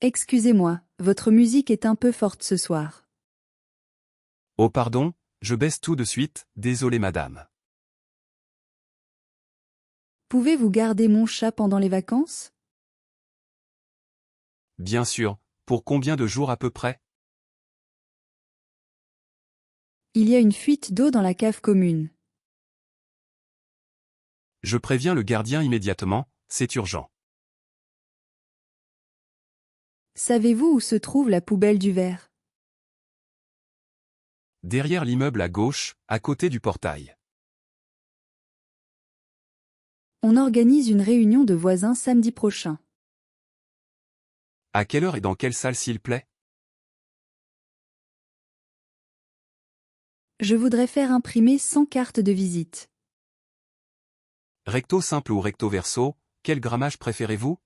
Excusez-moi, votre musique est un peu forte ce soir. Oh pardon, je baisse tout de suite, désolé madame. Pouvez-vous garder mon chat pendant les vacances? Bien sûr, pour combien de jours à peu près? Il y a une fuite d'eau dans la cave commune. Je préviens le gardien immédiatement, c'est urgent. Savez-vous où se trouve la poubelle du verre? Derrière l'immeuble à gauche, à côté du portail. On organise une réunion de voisins samedi prochain. À quelle heure et dans quelle salle s'il plaît? Je voudrais faire imprimer 100 cartes de visite. Recto simple ou recto verso, quel grammage préférez-vous?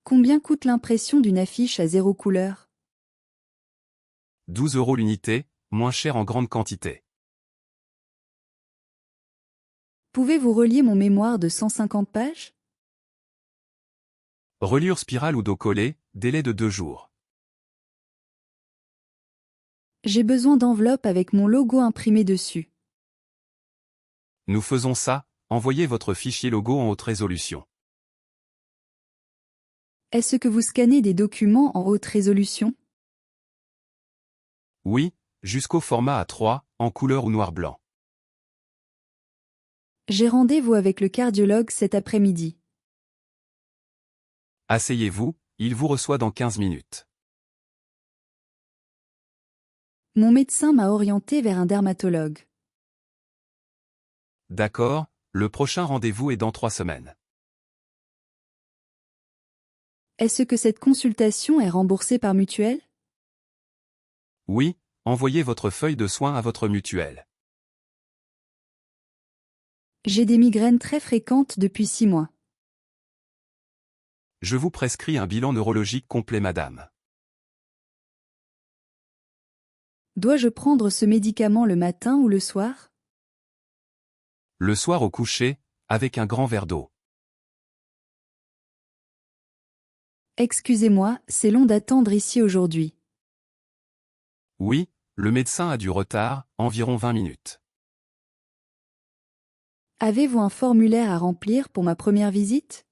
Combien coûte l'impression d'une affiche à 0 couleur? 12 € l'unité, moins cher en grande quantité. Pouvez-vous relier mon mémoire de 150 pages? Reliure spirale ou dos collé, délai de 2 jours. J'ai besoin d'enveloppes avec mon logo imprimé dessus. Nous faisons ça, envoyez votre fichier logo en haute résolution. Est-ce que vous scannez des documents en haute résolution? Oui, jusqu'au format A3, en couleur ou noir-blanc. J'ai rendez-vous avec le cardiologue cet après-midi. Asseyez-vous, il vous reçoit dans 15 minutes. Mon médecin m'a orienté vers un dermatologue. D'accord, le prochain rendez-vous est dans 3 semaines. Est-ce que cette consultation est remboursée par mutuelle? Oui, envoyez votre feuille de soins à votre mutuelle. J'ai des migraines très fréquentes depuis 6 mois. Je vous prescris un bilan neurologique complet madame. Dois-je prendre ce médicament le matin ou le soir? Le soir au coucher, avec un grand verre d'eau. Excusez-moi, c'est long d'attendre ici aujourd'hui. Oui, le médecin a du retard, environ 20 minutes. Avez-vous un formulaire à remplir pour ma première visite?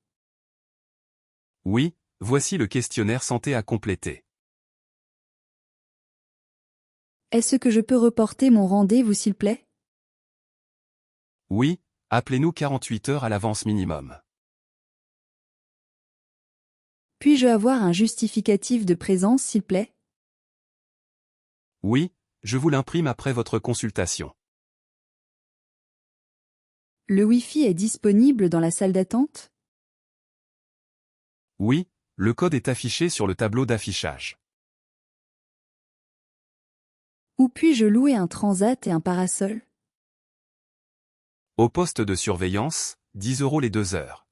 Oui, voici le questionnaire santé à compléter. Est-ce que je peux reporter mon rendez-vous s'il plaît? Oui, appelez-nous 48 heures à l'avance minimum. Puis-je avoir un justificatif de présence s'il plaît? Oui, je vous l'imprime après votre consultation. Le Wi-Fi est disponible dans la salle d'attente? Oui, le code est affiché sur le tableau d'affichage. Où puis-je louer un transat et un parasol? Au poste de surveillance, 10 € les 2 heures.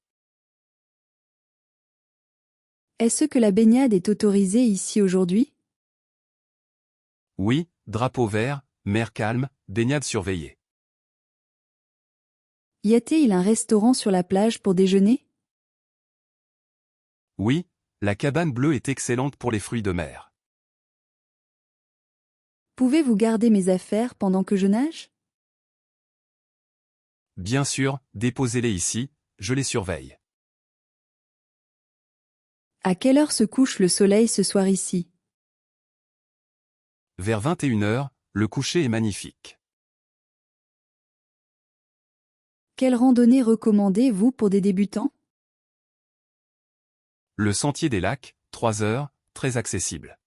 Est-ce que la baignade est autorisée ici aujourd'hui? Oui, drapeau vert, mer calme, baignade surveillée. Y a-t-il un restaurant sur la plage pour déjeuner? Oui, la cabane bleue est excellente pour les fruits de mer. Pouvez-vous garder mes affaires pendant que je nage? Bien sûr, déposez-les ici, je les surveille. À quelle heure se couche le soleil ce soir ici? Vers 21 heures, le coucher est magnifique. Quelle randonnée recommandez-vous pour des débutants? Le sentier des lacs, 3 heures, très accessible.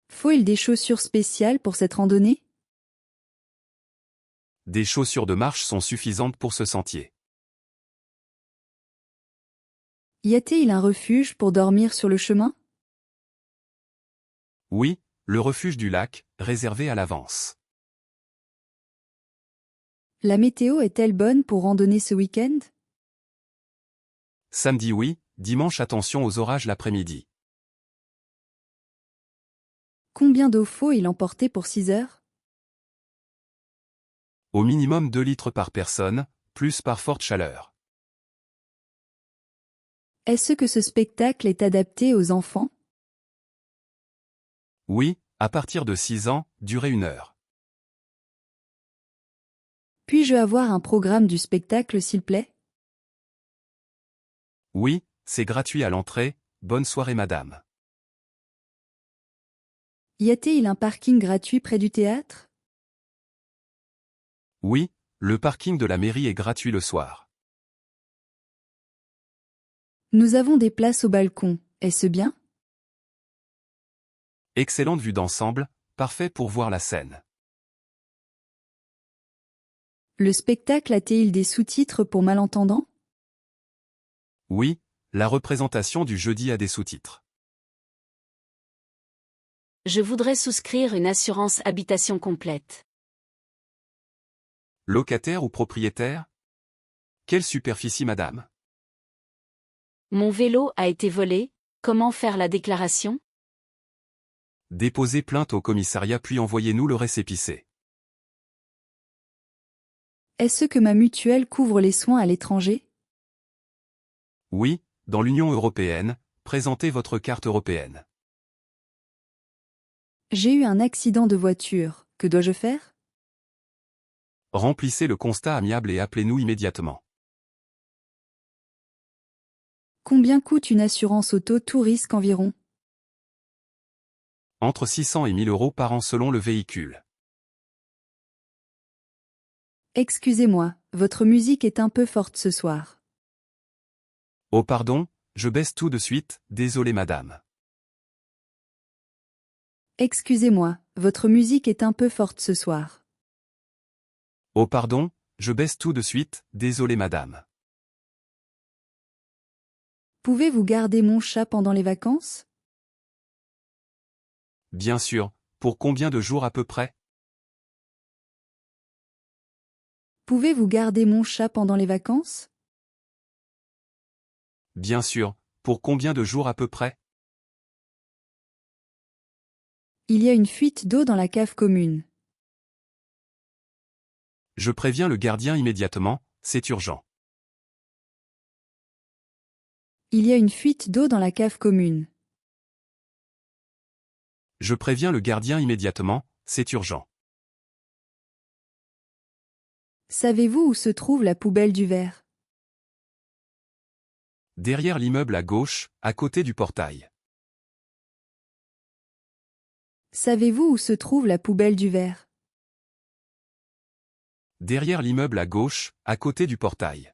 Faut-il des chaussures spéciales pour cette randonnée? Des chaussures de marche sont suffisantes pour ce sentier. Y a-t-il un refuge pour dormir sur le chemin? Oui, le refuge du lac, réservé à l'avance. La météo est-elle bonne pour randonner ce week-end? Samedi oui, dimanche attention aux orages l'après-midi. Combien d'eau faut-il emporter pour 6 heures? Au minimum 2 litres par personne, plus par forte chaleur. Est-ce que ce spectacle est adapté aux enfants? Oui, à partir de 6 ans, durée 1 heure. Puis-je avoir un programme du spectacle s'il plaît? Oui, c'est gratuit à l'entrée, bonne soirée madame. Y a-t-il un parking gratuit près du théâtre? Oui, le parking de la mairie est gratuit le soir. Nous avons des places au balcon, est-ce bien? Excellente vue d'ensemble, parfait pour voir la scène. Le spectacle a-t-il des sous-titres pour malentendants? Oui, la représentation du jeudi a des sous-titres. Je voudrais souscrire une assurance habitation complète. Locataire ou propriétaire? Quelle superficie madame? Mon vélo a été volé, comment faire la déclaration? Déposez plainte au commissariat puis envoyez-nous le récépissé. Est-ce que ma mutuelle couvre les soins à l'étranger? Oui, dans l'Union européenne, présentez votre carte européenne. J'ai eu un accident de voiture, que dois-je faire? Remplissez le constat amiable et appelez-nous immédiatement. Combien coûte une assurance auto tout risque environ? Entre 600 et 1000 euros par an selon le véhicule. Excusez-moi, votre musique est un peu forte ce soir. Oh pardon, je baisse tout de suite, désolé madame. Excusez-moi, votre musique est un peu forte ce soir. Oh pardon, je baisse tout de suite, désolé madame. Pouvez-vous garder mon chat pendant les vacances? Bien sûr, pour combien de jours à peu près? Pouvez-vous garder mon chat pendant les vacances? Bien sûr, pour combien de jours à peu près? Il y a une fuite d'eau dans la cave commune. Je préviens le gardien immédiatement, c'est urgent. Il y a une fuite d'eau dans la cave commune. Je préviens le gardien immédiatement, c'est urgent. Savez-vous où se trouve la poubelle du verre? Derrière l'immeuble à gauche, à côté du portail. Savez-vous où se trouve la poubelle du verre? Derrière l'immeuble à gauche, à côté du portail.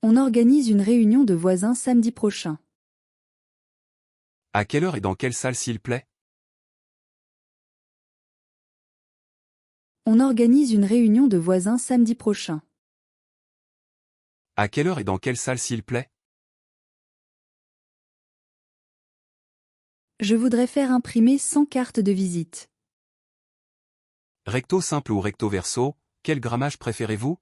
On organise une réunion de voisins samedi prochain. À quelle heure et dans quelle salle s'il plaît? On organise une réunion de voisins samedi prochain. À quelle heure et dans quelle salle s'il plaît? Je voudrais faire imprimer 100 cartes de visite. Recto simple ou recto verso, quel grammage préférez-vous?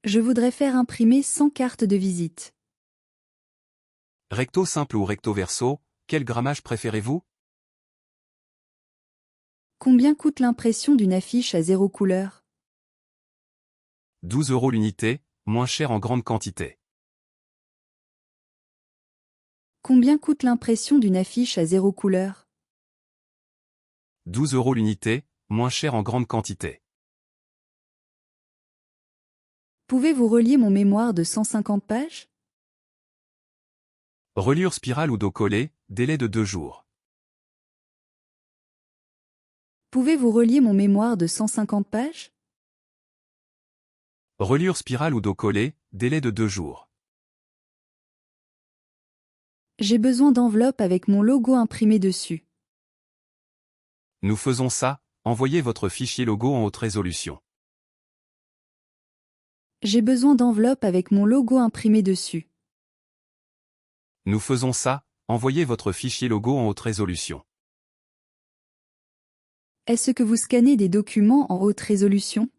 Je voudrais faire imprimer 100 cartes de visite. Recto simple ou recto verso, quel grammage préférez-vous? Combien coûte l'impression d'une affiche à 0 couleur? 12 euros l'unité, moins cher en grande quantité. Combien coûte l'impression d'une affiche à 0 couleur? 12 euros l'unité, moins cher en grande quantité. Pouvez-vous relier mon mémoire de 150 pages? Reliure spirale ou dos collé, délai de 2 jours. Pouvez-vous relier mon mémoire de 150 pages? Reliure spirale ou dos collé, délai de 2 jours. J'ai besoin d'enveloppes avec mon logo imprimé dessus. Nous faisons ça, envoyez votre fichier logo en haute résolution. J'ai besoin d'enveloppes avec mon logo imprimé dessus. Nous faisons ça, envoyez votre fichier logo en haute résolution. Est-ce que vous scannez des documents en haute résolution?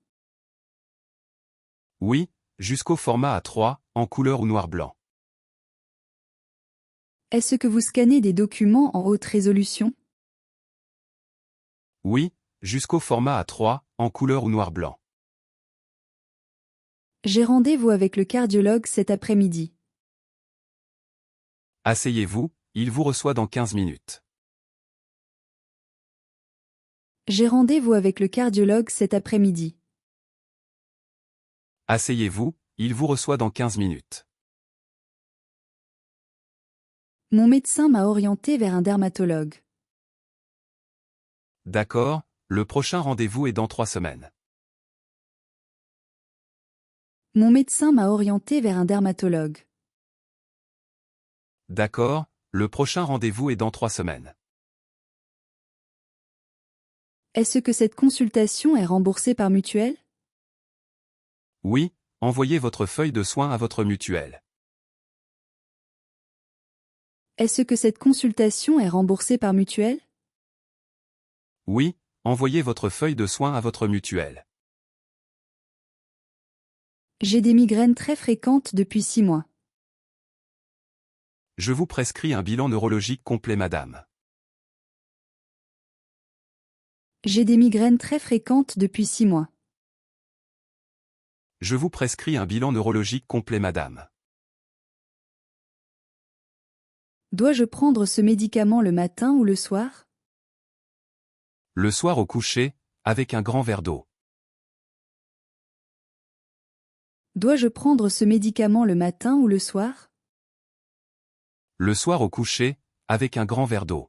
Oui, jusqu'au format A3, en couleur ou noir-blanc. Est-ce que vous scannez des documents en haute résolution? Oui, jusqu'au format A3, en couleur ou noir-blanc. J'ai rendez-vous avec le cardiologue cet après-midi. Asseyez-vous, il vous reçoit dans 15 minutes. J'ai rendez-vous avec le cardiologue cet après-midi. Asseyez-vous, il vous reçoit dans 15 minutes. Mon médecin m'a orienté vers un dermatologue. D'accord, le prochain rendez-vous est dans 3 semaines. Mon médecin m'a orienté vers un dermatologue. D'accord, le prochain rendez-vous est dans 3 semaines. Est-ce que cette consultation est remboursée par mutuelle? Oui, envoyez votre feuille de soins à votre mutuelle. Est-ce que cette consultation est remboursée par mutuelle? Oui, envoyez votre feuille de soins à votre mutuelle. J'ai des migraines très fréquentes depuis 6 mois. Je vous prescris un bilan neurologique complet, madame. J'ai des migraines très fréquentes depuis 6 mois. Je vous prescris un bilan neurologique complet, madame. Dois-je prendre ce médicament le matin ou le soir? Le soir au coucher, avec un grand verre d'eau. Dois-je prendre ce médicament le matin ou le soir? Le soir au coucher, avec un grand verre d'eau.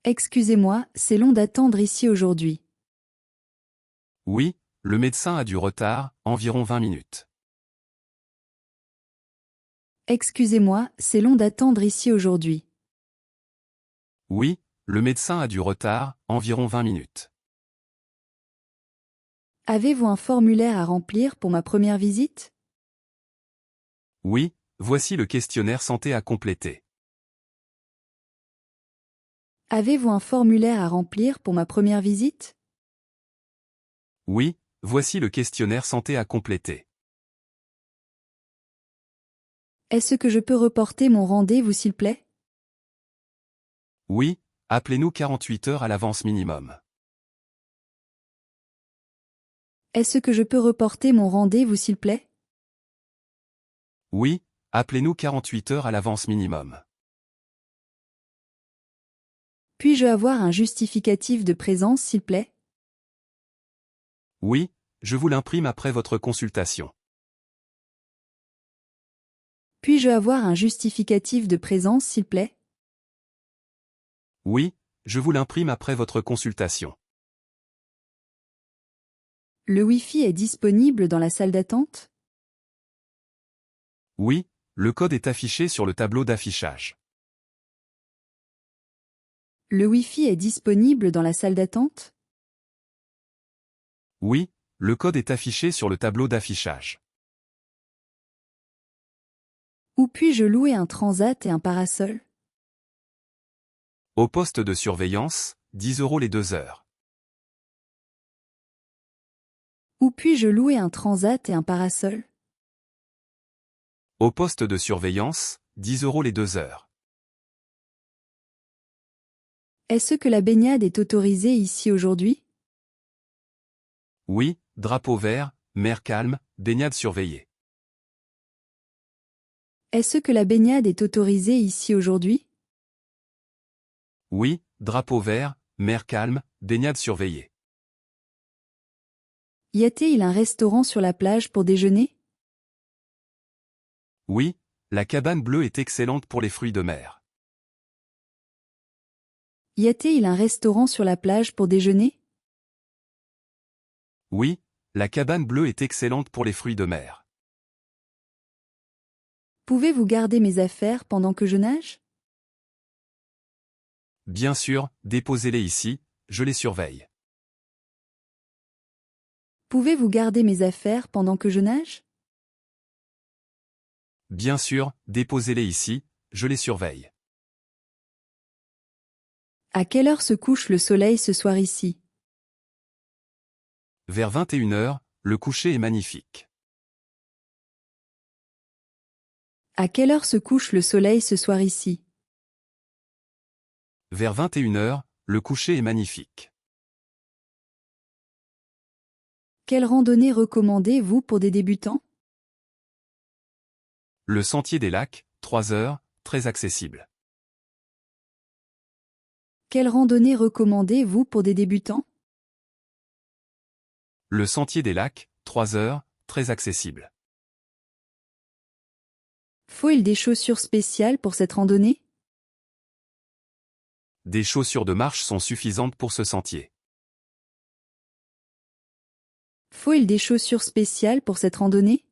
Excusez-moi, c'est long d'attendre ici aujourd'hui. Oui, le médecin a du retard, environ 20 minutes. Excusez-moi, c'est long d'attendre ici aujourd'hui. Oui, le médecin a du retard, environ 20 minutes. Avez-vous un formulaire à remplir pour ma première visite? Oui, voici le questionnaire santé à compléter. Avez-vous un formulaire à remplir pour ma première visite? Oui, voici le questionnaire santé à compléter. Est-ce que je peux reporter mon rendez-vous s'il plaît? Oui, appelez-nous 48 heures à l'avance minimum. Est-ce que je peux reporter mon rendez-vous s'il plaît? Oui, appelez-nous 48 heures à l'avance minimum. Puis-je avoir un justificatif de présence s'il plaît? Oui, je vous l'imprime après votre consultation. Puis-je avoir un justificatif de présence s'il plaît? Oui, je vous l'imprime après votre consultation. Le Wi-Fi est disponible dans la salle d'attente? Oui, le code est affiché sur le tableau d'affichage. Le Wi-Fi est disponible dans la salle d'attente? Oui, le code est affiché sur le tableau d'affichage. Où puis-je louer un transat et un parasol? Au poste de surveillance, 10 € les 2 heures. Où puis-je louer un transat et un parasol? Au poste de surveillance, 10 € les 2 heures. Est-ce que la baignade est autorisée ici aujourd'hui? Oui, drapeau vert, mer calme, baignade surveillée. Est-ce que la baignade est autorisée ici aujourd'hui? Oui, drapeau vert, mer calme, baignade surveillée. Y a-t-il un restaurant sur la plage pour déjeuner? Oui, la cabane bleue est excellente pour les fruits de mer. Y a-t-il un restaurant sur la plage pour déjeuner? Oui, la cabane bleue est excellente pour les fruits de mer. Pouvez-vous garder mes affaires pendant que je nage? Bien sûr, déposez-les ici, je les surveille. Pouvez-vous garder mes affaires pendant que je nage? Bien sûr, déposez-les ici, je les surveille. À quelle heure se couche le soleil ce soir ici? Vers 21 heures, le coucher est magnifique. À quelle heure se couche le soleil ce soir ici? Vers 21 heures, le coucher est magnifique. Quelle randonnée recommandez-vous pour des débutants? Le sentier des lacs, 3 heures, très accessible. Quelle randonnée recommandez-vous pour des débutants? Le sentier des lacs, 3 heures, très accessible. Faut-il des chaussures spéciales pour cette randonnée? Des chaussures de marche sont suffisantes pour ce sentier. Faut-il des chaussures spéciales pour cette randonnée?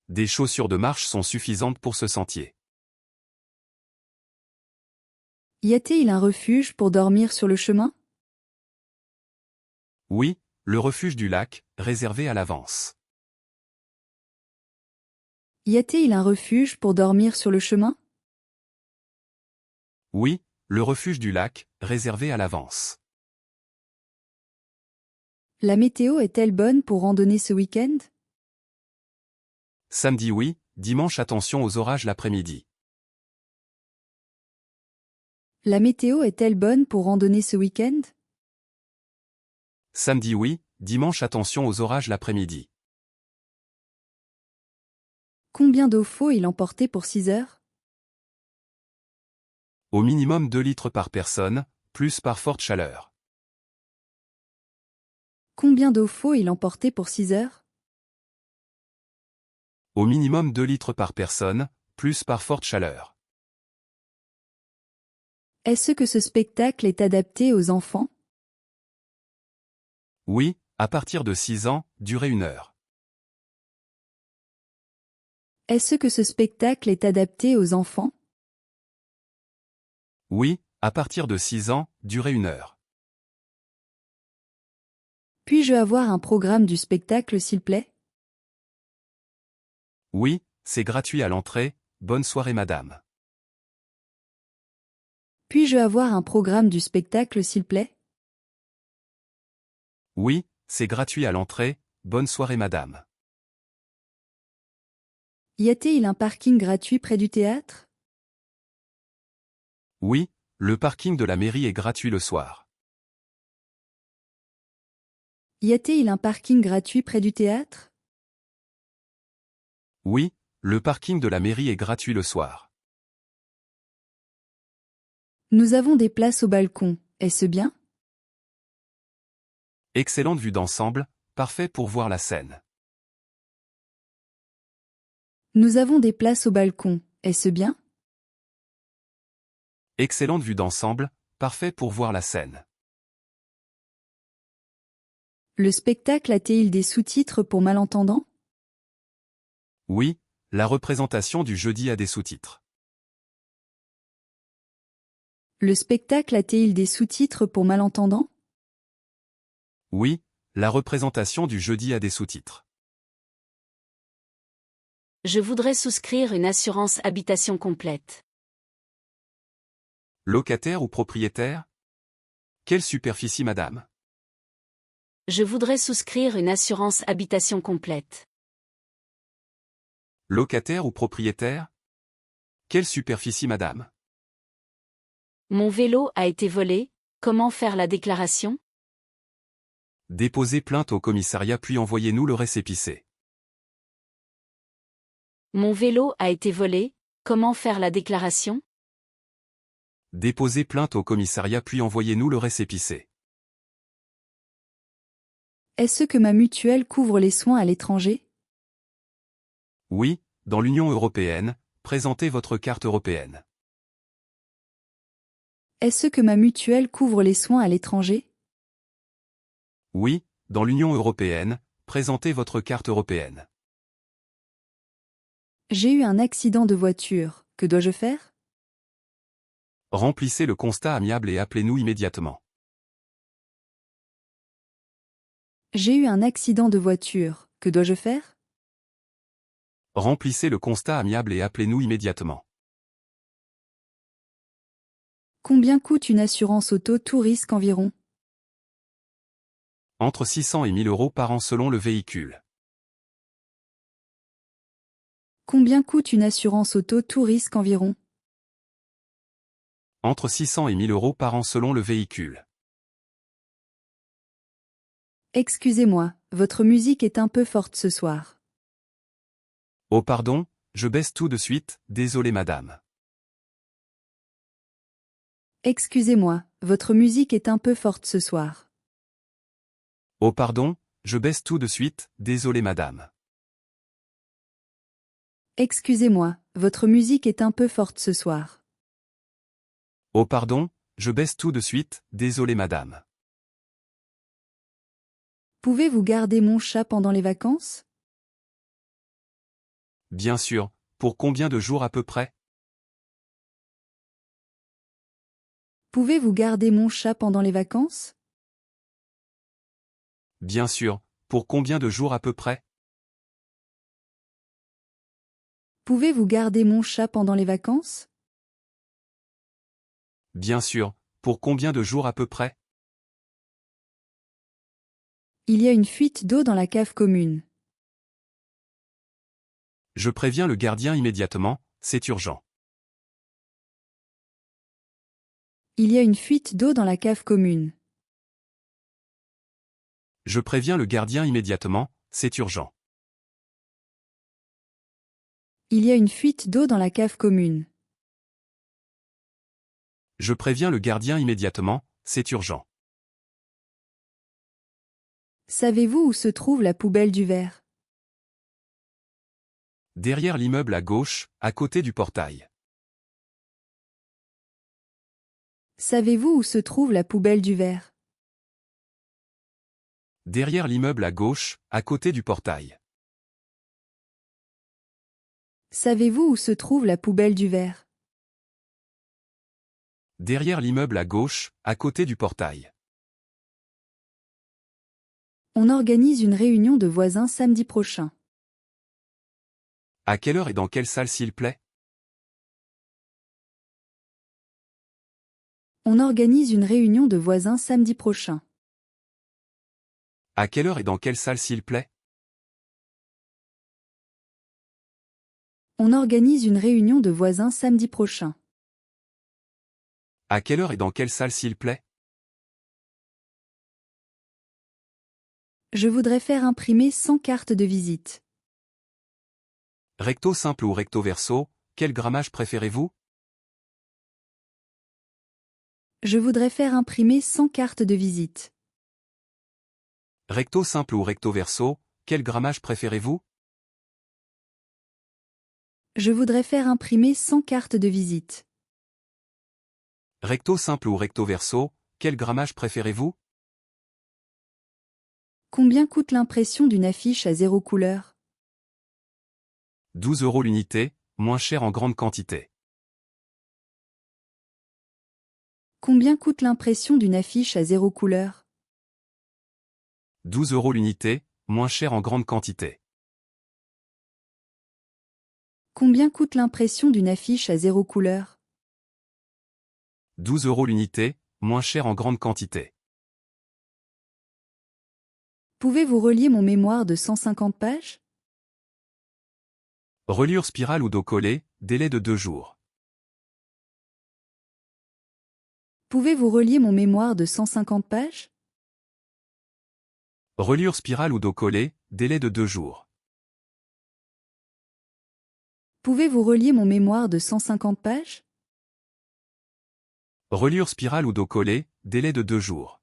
Des chaussures de marche sont suffisantes pour ce sentier. Y a-t-il un refuge pour dormir sur le chemin? Oui, le refuge du lac, réservé à l'avance. Y a-t-il un refuge pour dormir sur le chemin? Oui, le refuge du lac, réservé à l'avance. La météo est-elle bonne pour randonner ce week-end? Samedi oui, dimanche attention aux orages l'après-midi. La météo est-elle bonne pour randonner ce week-end? Samedi oui, dimanche attention aux orages l'après-midi. Combien d'eau faut-il emporter pour 6 heures? Au minimum 2 litres par personne, plus par forte chaleur. Combien d'eau faut-il emporter pour 6 heures? Au minimum 2 litres par personne, plus par forte chaleur. Est-ce que ce spectacle est adapté aux enfants? Oui, à partir de 6 ans, durée 1 heure. Est-ce que ce spectacle est adapté aux enfants? Oui, à partir de 6 ans, durée 1 heure. Puis-je avoir un programme du spectacle s'il plaît? Oui, c'est gratuit à l'entrée, bonne soirée madame. Puis-je avoir un programme du spectacle s'il plaît? Oui, c'est gratuit à l'entrée, bonne soirée madame. Y a-t-il un parking gratuit près du théâtre? Oui, le parking de la mairie est gratuit le soir. Y a-t-il un parking gratuit près du théâtre? Oui, le parking de la mairie est gratuit le soir. Nous avons des places au balcon, est-ce bien? Excellente vue d'ensemble, parfait pour voir la Seine. Nous avons des places au balcon, est-ce bien? Excellente vue d'ensemble, parfait pour voir la Seine. Le spectacle a-t-il des sous-titres pour malentendants? Oui, la représentation du jeudi a des sous-titres. Le spectacle a-t-il des sous-titres pour malentendants? Oui, la représentation du jeudi a des sous-titres. Je voudrais souscrire une assurance habitation complète. Locataire ou propriétaire? Quelle superficie madame? Je voudrais souscrire une assurance habitation complète. Locataire ou propriétaire? Quelle superficie madame? Mon vélo a été volé, comment faire la déclaration? Déposez plainte au commissariat puis envoyez-nous le récépissé. Mon vélo a été volé, comment faire la déclaration? Déposez plainte au commissariat puis envoyez-nous le récépissé. Est-ce que ma mutuelle couvre les soins à l'étranger? Oui, dans l'Union européenne, présentez votre carte européenne. Est-ce que ma mutuelle couvre les soins à l'étranger? Oui, dans l'Union européenne, présentez votre carte européenne. J'ai eu un accident de voiture, que dois-je faire? Remplissez le constat amiable et appelez-nous immédiatement. J'ai eu un accident de voiture, que dois-je faire? Remplissez le constat amiable et appelez-nous immédiatement. Combien coûte une assurance auto tout risque environ? Entre 600 et 1000 euros par an selon le véhicule. Combien coûte une assurance auto tout risque environ? Entre 600 et 1000 euros par an selon le véhicule. Excusez-moi, votre musique est un peu forte ce soir. Oh pardon, je baisse tout de suite, désolé madame. Excusez-moi, votre musique est un peu forte ce soir. Oh pardon, je baisse tout de suite, désolé madame. Excusez-moi, votre musique est un peu forte ce soir. Oh pardon, je baisse tout de suite, désolé madame. Pouvez-vous garder mon chat pendant les vacances? Bien sûr, pour combien de jours à peu près? Pouvez-vous garder mon chat pendant les vacances? Bien sûr, pour combien de jours à peu près? Pouvez-vous garder mon chat pendant les vacances? Bien sûr, pour combien de jours à peu près? Il y a une fuite d'eau dans la cave commune. Je préviens le gardien immédiatement, c'est urgent. Il y a une fuite d'eau dans la cave commune. Je préviens le gardien immédiatement, c'est urgent. Il y a une fuite d'eau dans la cave commune. Je préviens le gardien immédiatement, c'est urgent. Savez-vous où se trouve la poubelle du verre? Derrière l'immeuble à gauche, à côté du portail. Savez-vous où se trouve la poubelle du verre? Derrière l'immeuble à gauche, à côté du portail. Savez-vous où se trouve la poubelle du verre? Derrière l'immeuble à gauche, à côté du portail. On organise une réunion de voisins samedi prochain. À quelle heure et dans quelle salle s'il plaît? On organise une réunion de voisins samedi prochain. À quelle heure et dans quelle salle s'il plaît? On organise une réunion de voisins samedi prochain. À quelle heure et dans quelle salle s'il plaît? Je voudrais faire imprimer 100 cartes de visite. Recto simple ou recto verso, quel grammage préférez-vous? Je voudrais faire imprimer 100 cartes de visite. Recto simple ou recto verso, quel grammage préférez-vous? Je voudrais faire imprimer 100 cartes de visite. Recto simple ou recto verso, quel grammage préférez-vous? Combien coûte l'impression d'une affiche à 0 couleur? 12 € l'unité, moins cher en grande quantité. Combien coûte l'impression d'une affiche à 0 couleur? 12 € l'unité, moins cher en grande quantité. Combien coûte l'impression d'une affiche à 0 couleur? 12 € l'unité, moins cher en grande quantité. Pouvez-vous relier mon mémoire de 150 pages? Reliure spirale ou dos collé, délai de 2 jours. Pouvez-vous relier mon mémoire de 150 pages? Reliure spirale ou dos collé, délai de 2 jours. Pouvez-vous relier mon mémoire de 150 pages? Reliure spirale ou dos collé, délai de 2 jours.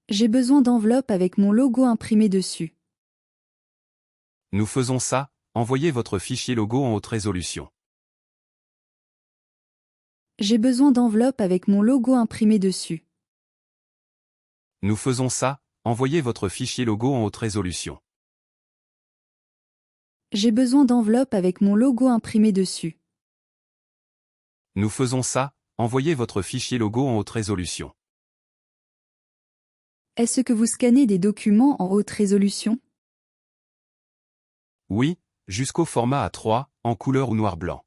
J'ai besoin d'enveloppes avec mon logo imprimé dessus. Nous faisons ça, envoyez votre fichier logo en haute résolution. J'ai besoin d'enveloppes avec mon logo imprimé dessus. Nous faisons ça, envoyez votre fichier logo en haute résolution. J'ai besoin d'enveloppes avec mon logo imprimé dessus. Nous faisons ça, envoyez votre fichier logo en haute résolution. Est-ce que vous scannez des documents en haute résolution? Oui, jusqu'au format A3, en couleur ou noir-blanc.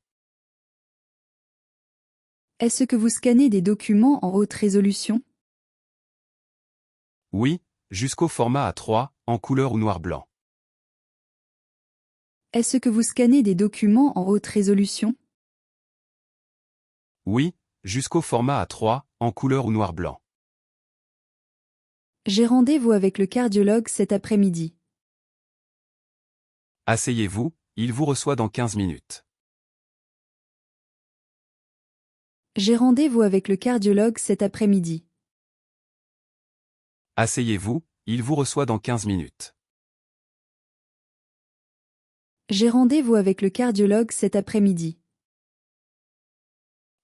Est-ce que vous scannez des documents en haute résolution? Oui, jusqu'au format A3, en couleur ou noir-blanc. Est-ce que vous scannez des documents en haute résolution? Oui, jusqu'au format A3, en couleur ou noir-blanc. J'ai rendez-vous avec le cardiologue cet après-midi. Asseyez-vous, il vous reçoit dans 15 minutes. J'ai rendez-vous avec le cardiologue cet après-midi. Asseyez-vous, il vous reçoit dans 15 minutes. J'ai rendez-vous avec le cardiologue cet après-midi.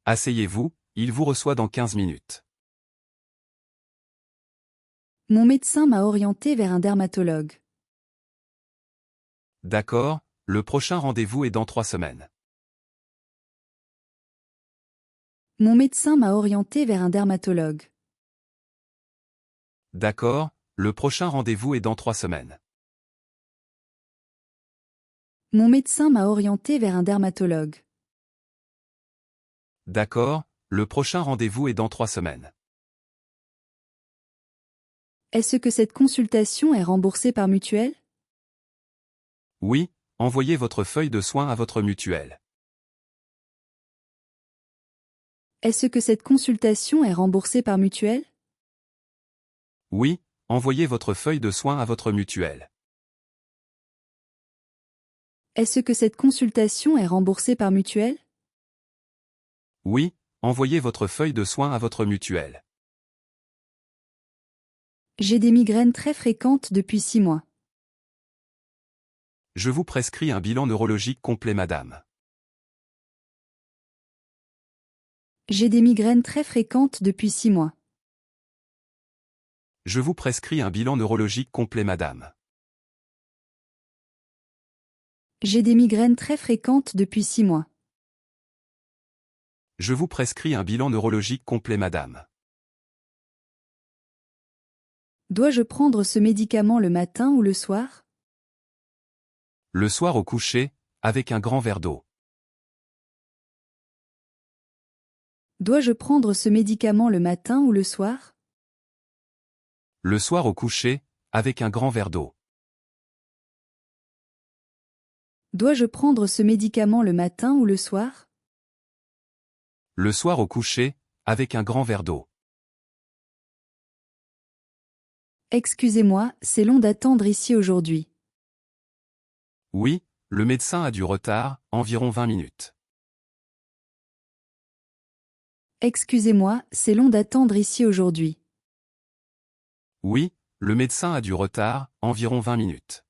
Asseyez-vous, il vous reçoit dans 15 minutes. Mon médecin m'a orienté vers un dermatologue. D'accord, le prochain rendez-vous est dans 3 semaines. Mon médecin m'a orienté vers un dermatologue. D'accord, le prochain rendez-vous est dans 3 semaines. Mon médecin m'a orienté vers un dermatologue. D'accord, le prochain rendez-vous est dans 3 semaines. Est-ce que cette consultation est remboursée par mutuelle? Oui, envoyez votre feuille de soins à votre mutuelle. Est-ce que cette consultation est remboursée par mutuelle? Oui, envoyez votre feuille de soins à votre mutuelle. Est-ce que cette consultation est remboursée par mutuelle? Oui, envoyez votre feuille de soins à votre mutuelle. J'ai des migraines très fréquentes depuis 6 mois. Je vous prescris un bilan neurologique complet, madame. J'ai des migraines très fréquentes depuis 6 mois. Je vous prescris un bilan neurologique complet, madame. J'ai des migraines très fréquentes depuis 6 mois. Je vous prescris un bilan neurologique complet, madame. Dois-je prendre ce médicament le matin ou le soir? Le soir au coucher, avec un grand verre d'eau. Dois-je prendre ce médicament le matin ou le soir? Le soir au coucher, avec un grand verre d'eau. Dois-je prendre ce médicament le matin ou le soir? Le soir au coucher, avec un grand verre d'eau. Excusez-moi, c'est long d'attendre ici aujourd'hui. Oui, le médecin a du retard, environ 20 minutes. Excusez-moi, c'est long d'attendre ici aujourd'hui. Oui, le médecin a du retard, environ 20 minutes.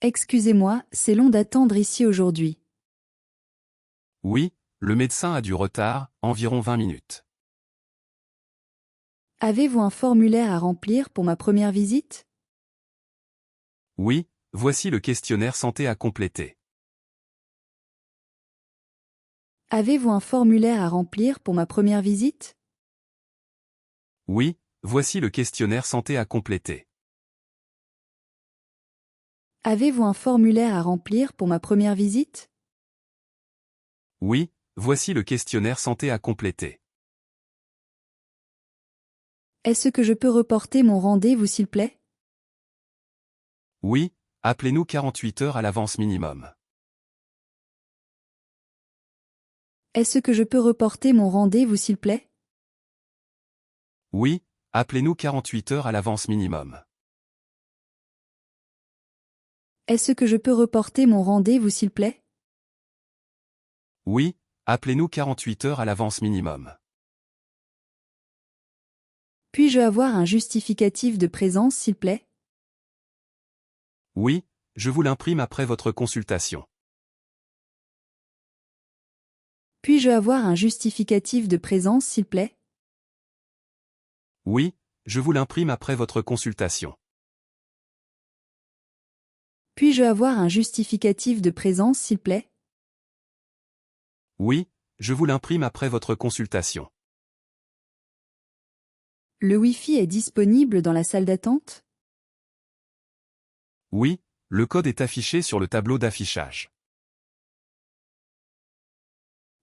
Excusez-moi, c'est long d'attendre ici aujourd'hui. Oui, le médecin a du retard, environ 20 minutes. Avez-vous un formulaire à remplir pour ma première visite? Oui, voici le questionnaire santé à compléter. Avez-vous un formulaire à remplir pour ma première visite? Oui, voici le questionnaire santé à compléter. Avez-vous un formulaire à remplir pour ma première visite? Oui, voici le questionnaire santé à compléter. Est-ce que je peux reporter mon rendez-vous s'il plaît? Oui, appelez-nous 48 heures à l'avance minimum. Est-ce que je peux reporter mon rendez-vous s'il plaît? Oui, appelez-nous 48 heures à l'avance minimum. Est-ce que je peux reporter mon rendez-vous s'il plaît? Oui, appelez-nous 48 heures à l'avance minimum. Puis-je avoir un justificatif de présence s'il plaît? Oui, je vous l'imprime après votre consultation. Puis-je avoir un justificatif de présence s'il plaît? Oui, je vous l'imprime après votre consultation. Puis-je avoir un justificatif de présence s'il plaît? Oui, je vous l'imprime après votre consultation. Le Wi-Fi est disponible dans la salle d'attente? Oui, le code est affiché sur le tableau d'affichage.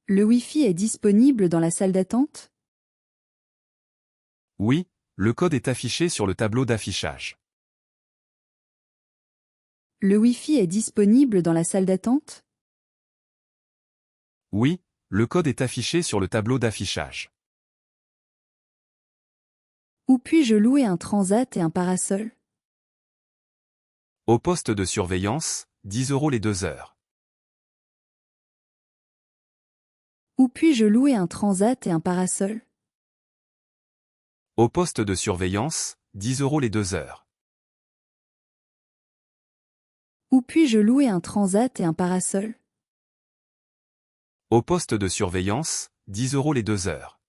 Le Wi-Fi est disponible dans la salle d'attente? Oui, le code est affiché sur le tableau d'affichage. Le Wi-Fi est disponible dans la salle d'attente? Oui, le code est affiché sur le tableau d'affichage. Où puis-je louer un transat et un parasol? Au poste de surveillance, 10 € les 2 heures. Où puis-je louer un transat et un parasol? Au poste de surveillance, 10 € les 2 heures. Où puis-je louer un transat et un parasol? Au poste de surveillance, 10 € les 2 heures.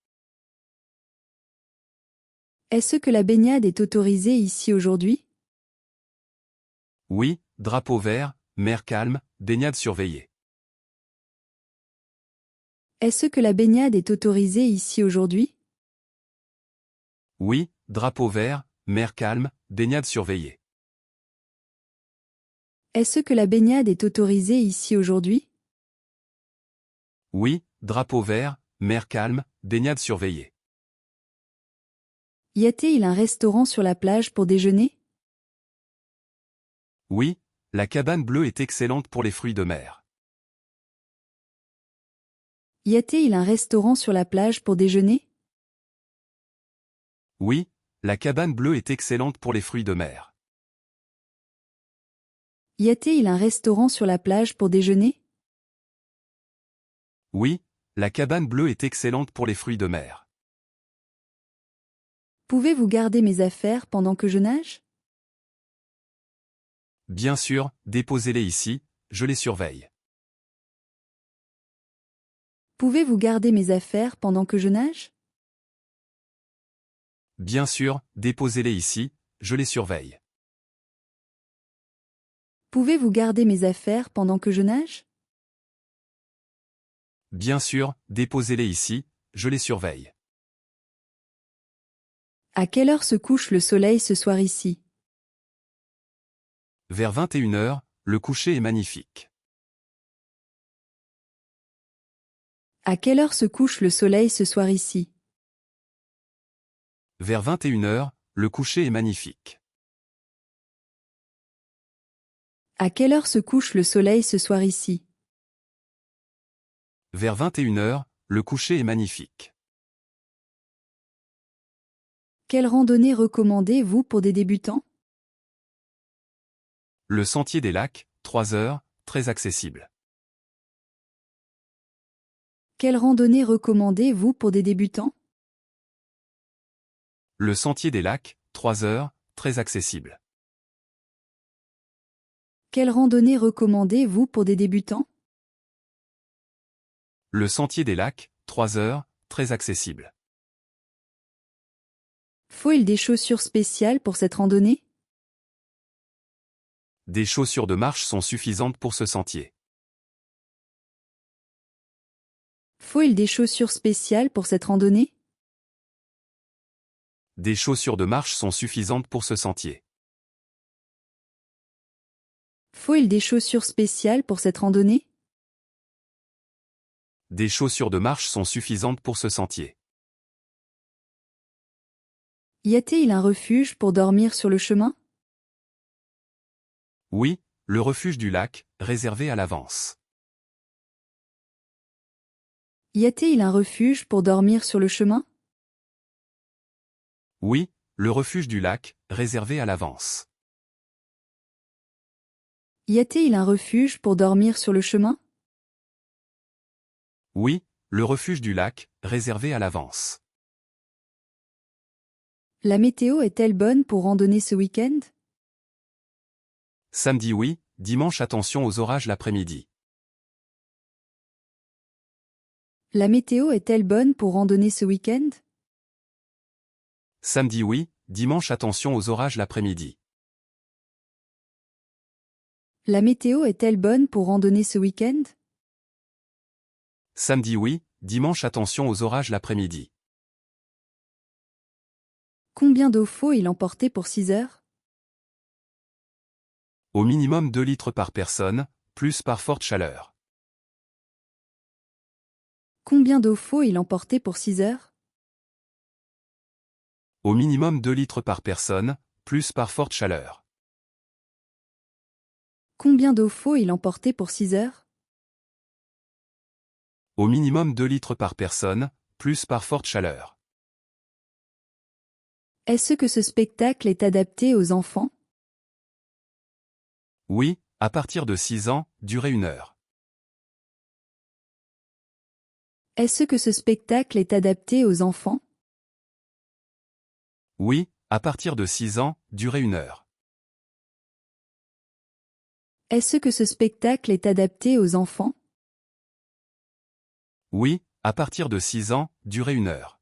Est-ce que la baignade est autorisée ici aujourd'hui? Oui, drapeau vert, mer calme, baignade surveillée. Est-ce que la baignade est autorisée ici aujourd'hui? Oui, drapeau vert, mer calme, baignade surveillée. Est-ce que la baignade est autorisée ici aujourd'hui? Oui, drapeau vert, mer calme, baignade surveillée. Y a-t-il un restaurant sur la plage pour déjeuner? Oui, la cabane bleue est excellente pour les fruits de mer. Y a-t-il un restaurant sur la plage pour déjeuner? Oui, la cabane bleue est excellente pour les fruits de mer. Y a-t-il un restaurant sur la plage pour déjeuner? Oui, la cabane bleue est excellente pour les fruits de mer. Pouvez-vous garder mes affaires pendant que je nage? Bien sûr, déposez-les ici, je les surveille. Pouvez-vous garder mes affaires pendant que je nage? Bien sûr, déposez-les ici, je les surveille. Pouvez-vous garder mes affaires pendant que je nage? Bien sûr, déposez-les ici, je les surveille. À quelle heure se couche le soleil ce soir ici? Vers 21 h, le coucher est magnifique. À quelle heure se couche le soleil ce soir ici? Vers 21 h, le coucher est magnifique. À quelle heure se couche le soleil ce soir ici? Vers 21 h, le coucher est magnifique. Quelle randonnée recommandez-vous pour des débutants? Le sentier des lacs, 3 heures, très accessible. Quelle randonnée recommandez-vous pour des débutants? Le sentier des lacs, 3 heures, très accessible. Quelle randonnée recommandez-vous pour des débutants? Le sentier des lacs, 3 heures, très accessible. Faut-il des chaussures spéciales pour cette randonnée? Des chaussures de marche sont suffisantes pour ce sentier. Faut-il des chaussures spéciales pour cette randonnée? Des chaussures de marche sont suffisantes pour ce sentier. Faut-il des chaussures spéciales pour cette randonnée? Des chaussures de marche sont suffisantes pour ce sentier. Y a-t-il un refuge pour dormir sur le chemin? Oui, le refuge du lac, réservé à l'avance. Y a-t-il un refuge pour dormir sur le chemin? Oui, le refuge du lac, réservé à l'avance. Y a-t-il un refuge pour dormir sur le chemin? Oui, le refuge du lac, réservé à l'avance. La météo est-elle bonne pour randonner ce week-end? Samedi oui, dimanche attention aux orages l'après-midi. La météo est-elle bonne pour randonner ce week-end? Samedi oui, dimanche attention aux orages l'après-midi. La météo est-elle bonne pour randonner ce week-end? Samedi oui, dimanche attention aux orages l'après-midi. Combien d'eau faut-il emporter pour 6 heures? Au minimum 2 litres par personne, plus par forte chaleur. Combien d'eau faut-il emporter pour 6 heures? Au minimum 2 litres par personne, plus par forte chaleur. Combien d'eau faut-il emporter pour 6 heures? Au minimum 2 litres par personne, plus par forte chaleur. Est-ce que ce spectacle est adapté aux enfants? Oui, à partir de 6 ans, durée 1 heure. Est-ce que ce spectacle est adapté aux enfants? Oui, à partir de 6 ans, durée 1 heure. Est-ce que ce spectacle est adapté aux enfants? Oui, à partir de 6 ans, durée 1 heure.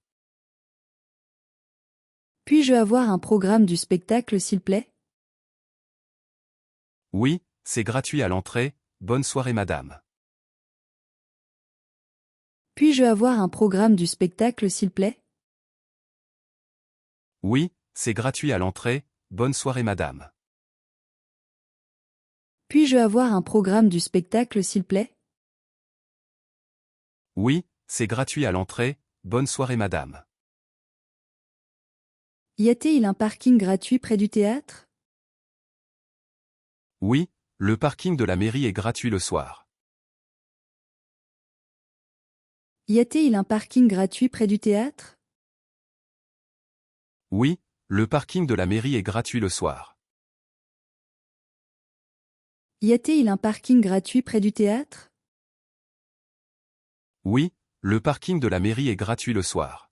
Puis-je avoir un programme du spectacle s'il plaît? Oui, c'est gratuit à l'entrée, bonne soirée madame. Puis-je avoir un programme du spectacle s'il plaît? Oui, c'est gratuit à l'entrée, bonne soirée madame. Puis-je avoir un programme du spectacle s'il plaît? Oui, c'est gratuit à l'entrée, bonne soirée madame. Y a-t-il un parking gratuit près du théâtre? Oui, le parking de la mairie est gratuit le soir. Y a-t-il un parking gratuit près du théâtre? Oui, le parking de la mairie est gratuit le soir. Y a-t-il un parking gratuit près du théâtre? Oui, le parking de la mairie est gratuit le soir.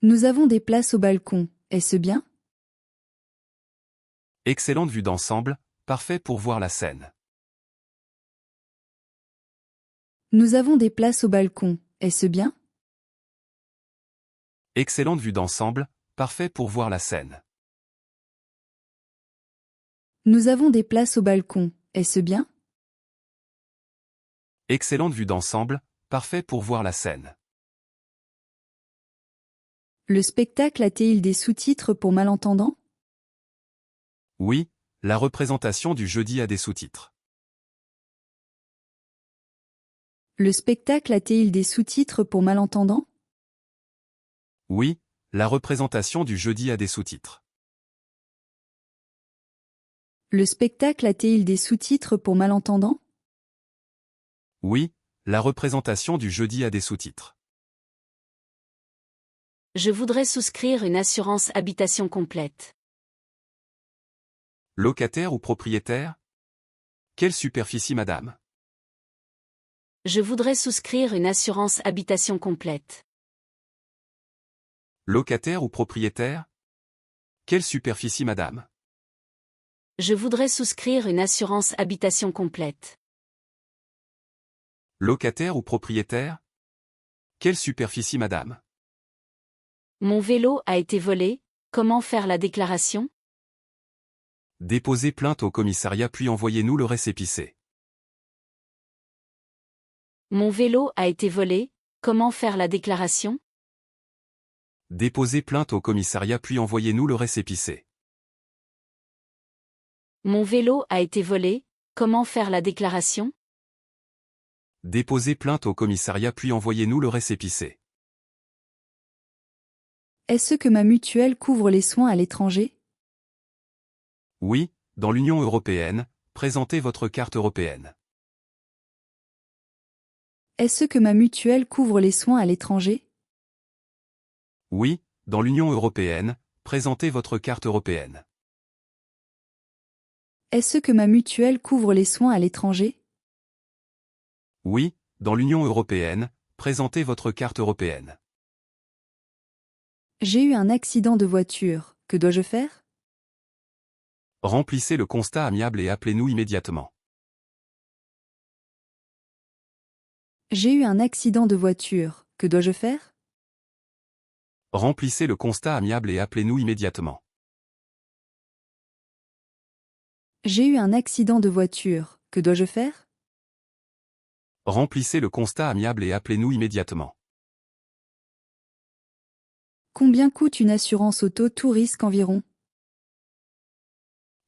Nous avons des places au balcon, est-ce bien? Excellente vue d'ensemble, parfait pour voir la scène. Nous avons des places au balcon, est-ce bien? Excellente vue d'ensemble, parfait pour voir la scène. Nous avons des places au balcon, est-ce bien? Excellente vue d'ensemble, parfait pour voir la scène. Le spectacle a-t-il des sous-titres pour malentendants? Oui, la représentation du jeudi a des sous-titres. Le spectacle a-t-il des sous-titres pour malentendants? Oui, la représentation du jeudi a des sous-titres. Le spectacle a-t-il des sous-titres pour malentendants? Oui, la représentation du jeudi a des sous-titres. Je voudrais souscrire une assurance habitation complète. Locataire ou propriétaire? Quelle superficie madame? Je voudrais souscrire une assurance habitation complète. Locataire ou propriétaire? Quelle superficie madame? Je voudrais souscrire une assurance habitation complète. Locataire ou propriétaire? Quelle superficie madame? Mon vélo a été volé, comment faire la déclaration? Déposez plainte au commissariat puis envoyez-nous le récépissé. Mon vélo a été volé, comment faire la déclaration? Déposez plainte au commissariat puis envoyez-nous le récépissé. Mon vélo a été volé, comment faire la déclaration? Déposez plainte au commissariat puis envoyez-nous le récépissé. Est-ce que ma mutuelle couvre les soins à l'étranger? Oui, dans l'Union européenne, présentez votre carte européenne. Est-ce que ma mutuelle couvre les soins à l'étranger? Oui, dans l'Union européenne, présentez votre carte européenne. Est-ce que ma mutuelle couvre les soins à l'étranger? Oui, dans l'Union européenne, présentez votre carte européenne. J'ai eu un accident de voiture, que dois-je faire? Remplissez le constat amiable et appelez-nous immédiatement. J'ai eu un accident de voiture, que dois-je faire? Remplissez le constat amiable et appelez-nous immédiatement. J'ai eu un accident de voiture, que dois-je faire? Remplissez le constat amiable et appelez-nous immédiatement. Combien coûte une assurance auto tout risque environ?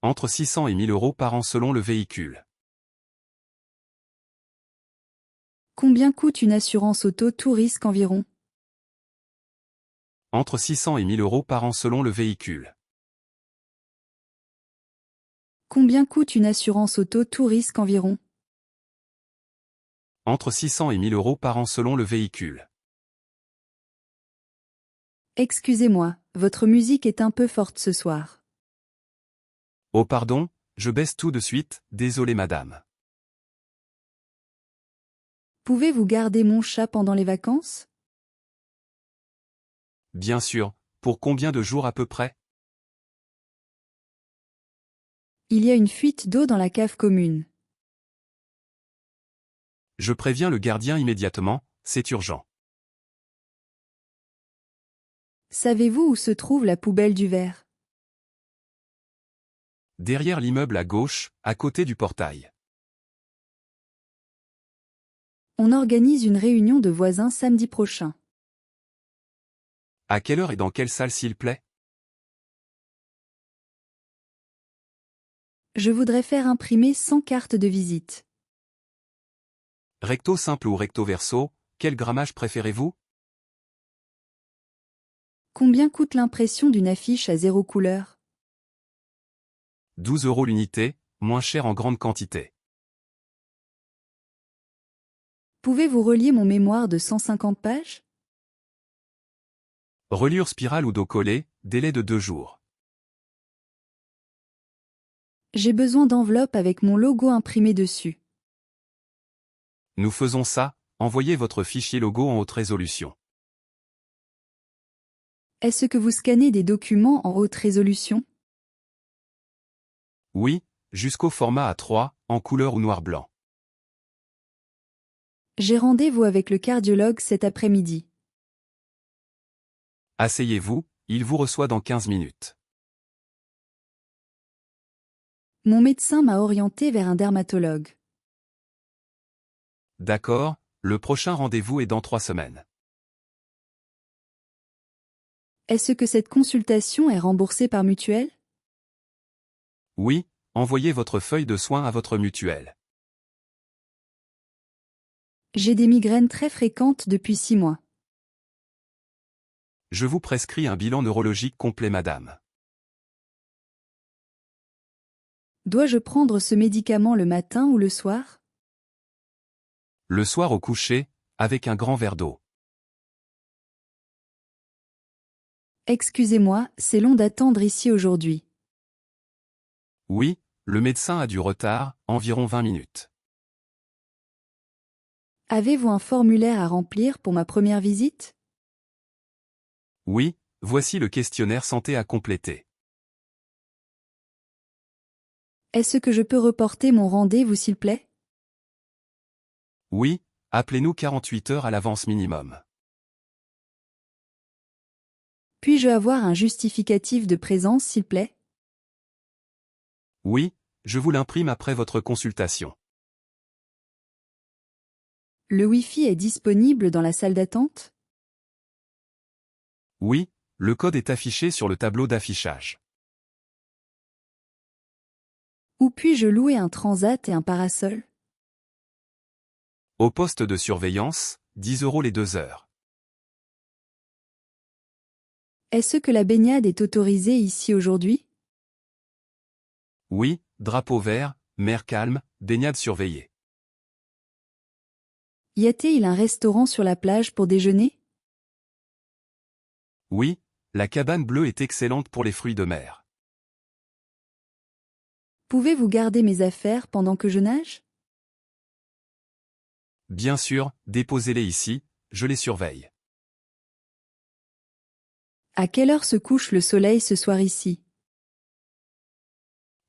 Entre 600 et 1000 euros par an selon le véhicule. Combien coûte une assurance auto tout risque environ? Entre 600 et 1000 euros par an selon le véhicule. Combien coûte une assurance auto tout risque environ? Entre 600 et 1000 euros par an selon le véhicule. Excusez-moi, votre musique est un peu forte ce soir. Oh pardon, je baisse tout de suite, désolé madame. Pouvez-vous garder mon chat pendant les vacances? Bien sûr, pour combien de jours à peu près? Il y a une fuite d'eau dans la cave commune. Je préviens le gardien immédiatement, c'est urgent. Savez-vous où se trouve la poubelle du verre? Derrière l'immeuble à gauche, à côté du portail. On organise une réunion de voisins samedi prochain. À quelle heure et dans quelle salle s'il plaît? Je voudrais faire imprimer 100 cartes de visite. Recto simple ou recto verso, quel grammage préférez-vous? Combien coûte l'impression d'une affiche à 0 couleur? 12 € l'unité, moins cher en grande quantité. Pouvez-vous relier mon mémoire de 150 pages? Reliure spirale ou dos collé, délai de 2 jours. J'ai besoin d'enveloppes avec mon logo imprimé dessus. Nous faisons ça, envoyez votre fichier logo en haute résolution. Est-ce que vous scannez des documents en haute résolution? Oui, jusqu'au format A3, en couleur ou noir-blanc. J'ai rendez-vous avec le cardiologue cet après-midi. Asseyez-vous, il vous reçoit dans 15 minutes. Mon médecin m'a orienté vers un dermatologue. D'accord, le prochain rendez-vous est dans 3 semaines. Est-ce que cette consultation est remboursée par mutuelle? Oui, envoyez votre feuille de soins à votre mutuelle. J'ai des migraines très fréquentes depuis 6 mois. Je vous prescris un bilan neurologique complet madame. Dois-je prendre ce médicament le matin ou le soir? Le soir au coucher, avec un grand verre d'eau. Excusez-moi, c'est long d'attendre ici aujourd'hui. Oui, le médecin a du retard, environ 20 minutes. Avez-vous un formulaire à remplir pour ma première visite? Oui, voici le questionnaire santé à compléter. Est-ce que je peux reporter mon rendez-vous s'il plaît? Oui, appelez-nous 48 heures à l'avance minimum. Puis-je avoir un justificatif de présence s'il plaît? Oui, je vous l'imprime après votre consultation. Le Wi-Fi est disponible dans la salle d'attente? Oui, le code est affiché sur le tableau d'affichage. Où puis-je louer un transat et un parasol? Au poste de surveillance, 10 € les 2 heures. Est-ce que la baignade est autorisée ici aujourd'hui? Oui, drapeau vert, mer calme, baignade surveillée. Y a-t-il un restaurant sur la plage pour déjeuner? Oui, la cabane bleue est excellente pour les fruits de mer. Pouvez-vous garder mes affaires pendant que je nage? Bien sûr, déposez-les ici, je les surveille. À quelle heure se couche le soleil ce soir ici?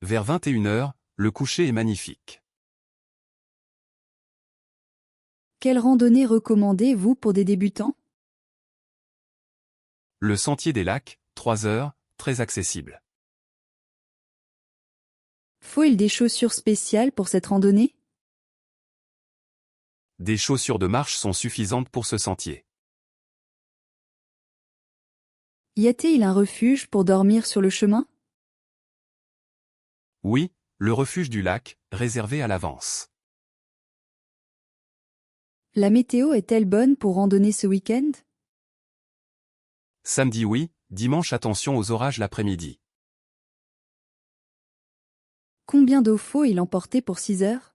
Vers 21 heures, le coucher est magnifique. Quelle randonnée recommandez-vous pour des débutants? Le sentier des lacs, 3 heures, très accessible. Faut-il des chaussures spéciales pour cette randonnée? Des chaussures de marche sont suffisantes pour ce sentier. Y a-t-il un refuge pour dormir sur le chemin? Oui, le refuge du lac, réservé à l'avance. La météo est-elle bonne pour randonner ce week-end? Samedi oui, dimanche attention aux orages l'après-midi. Combien d'eau faut-il emporter pour 6 heures?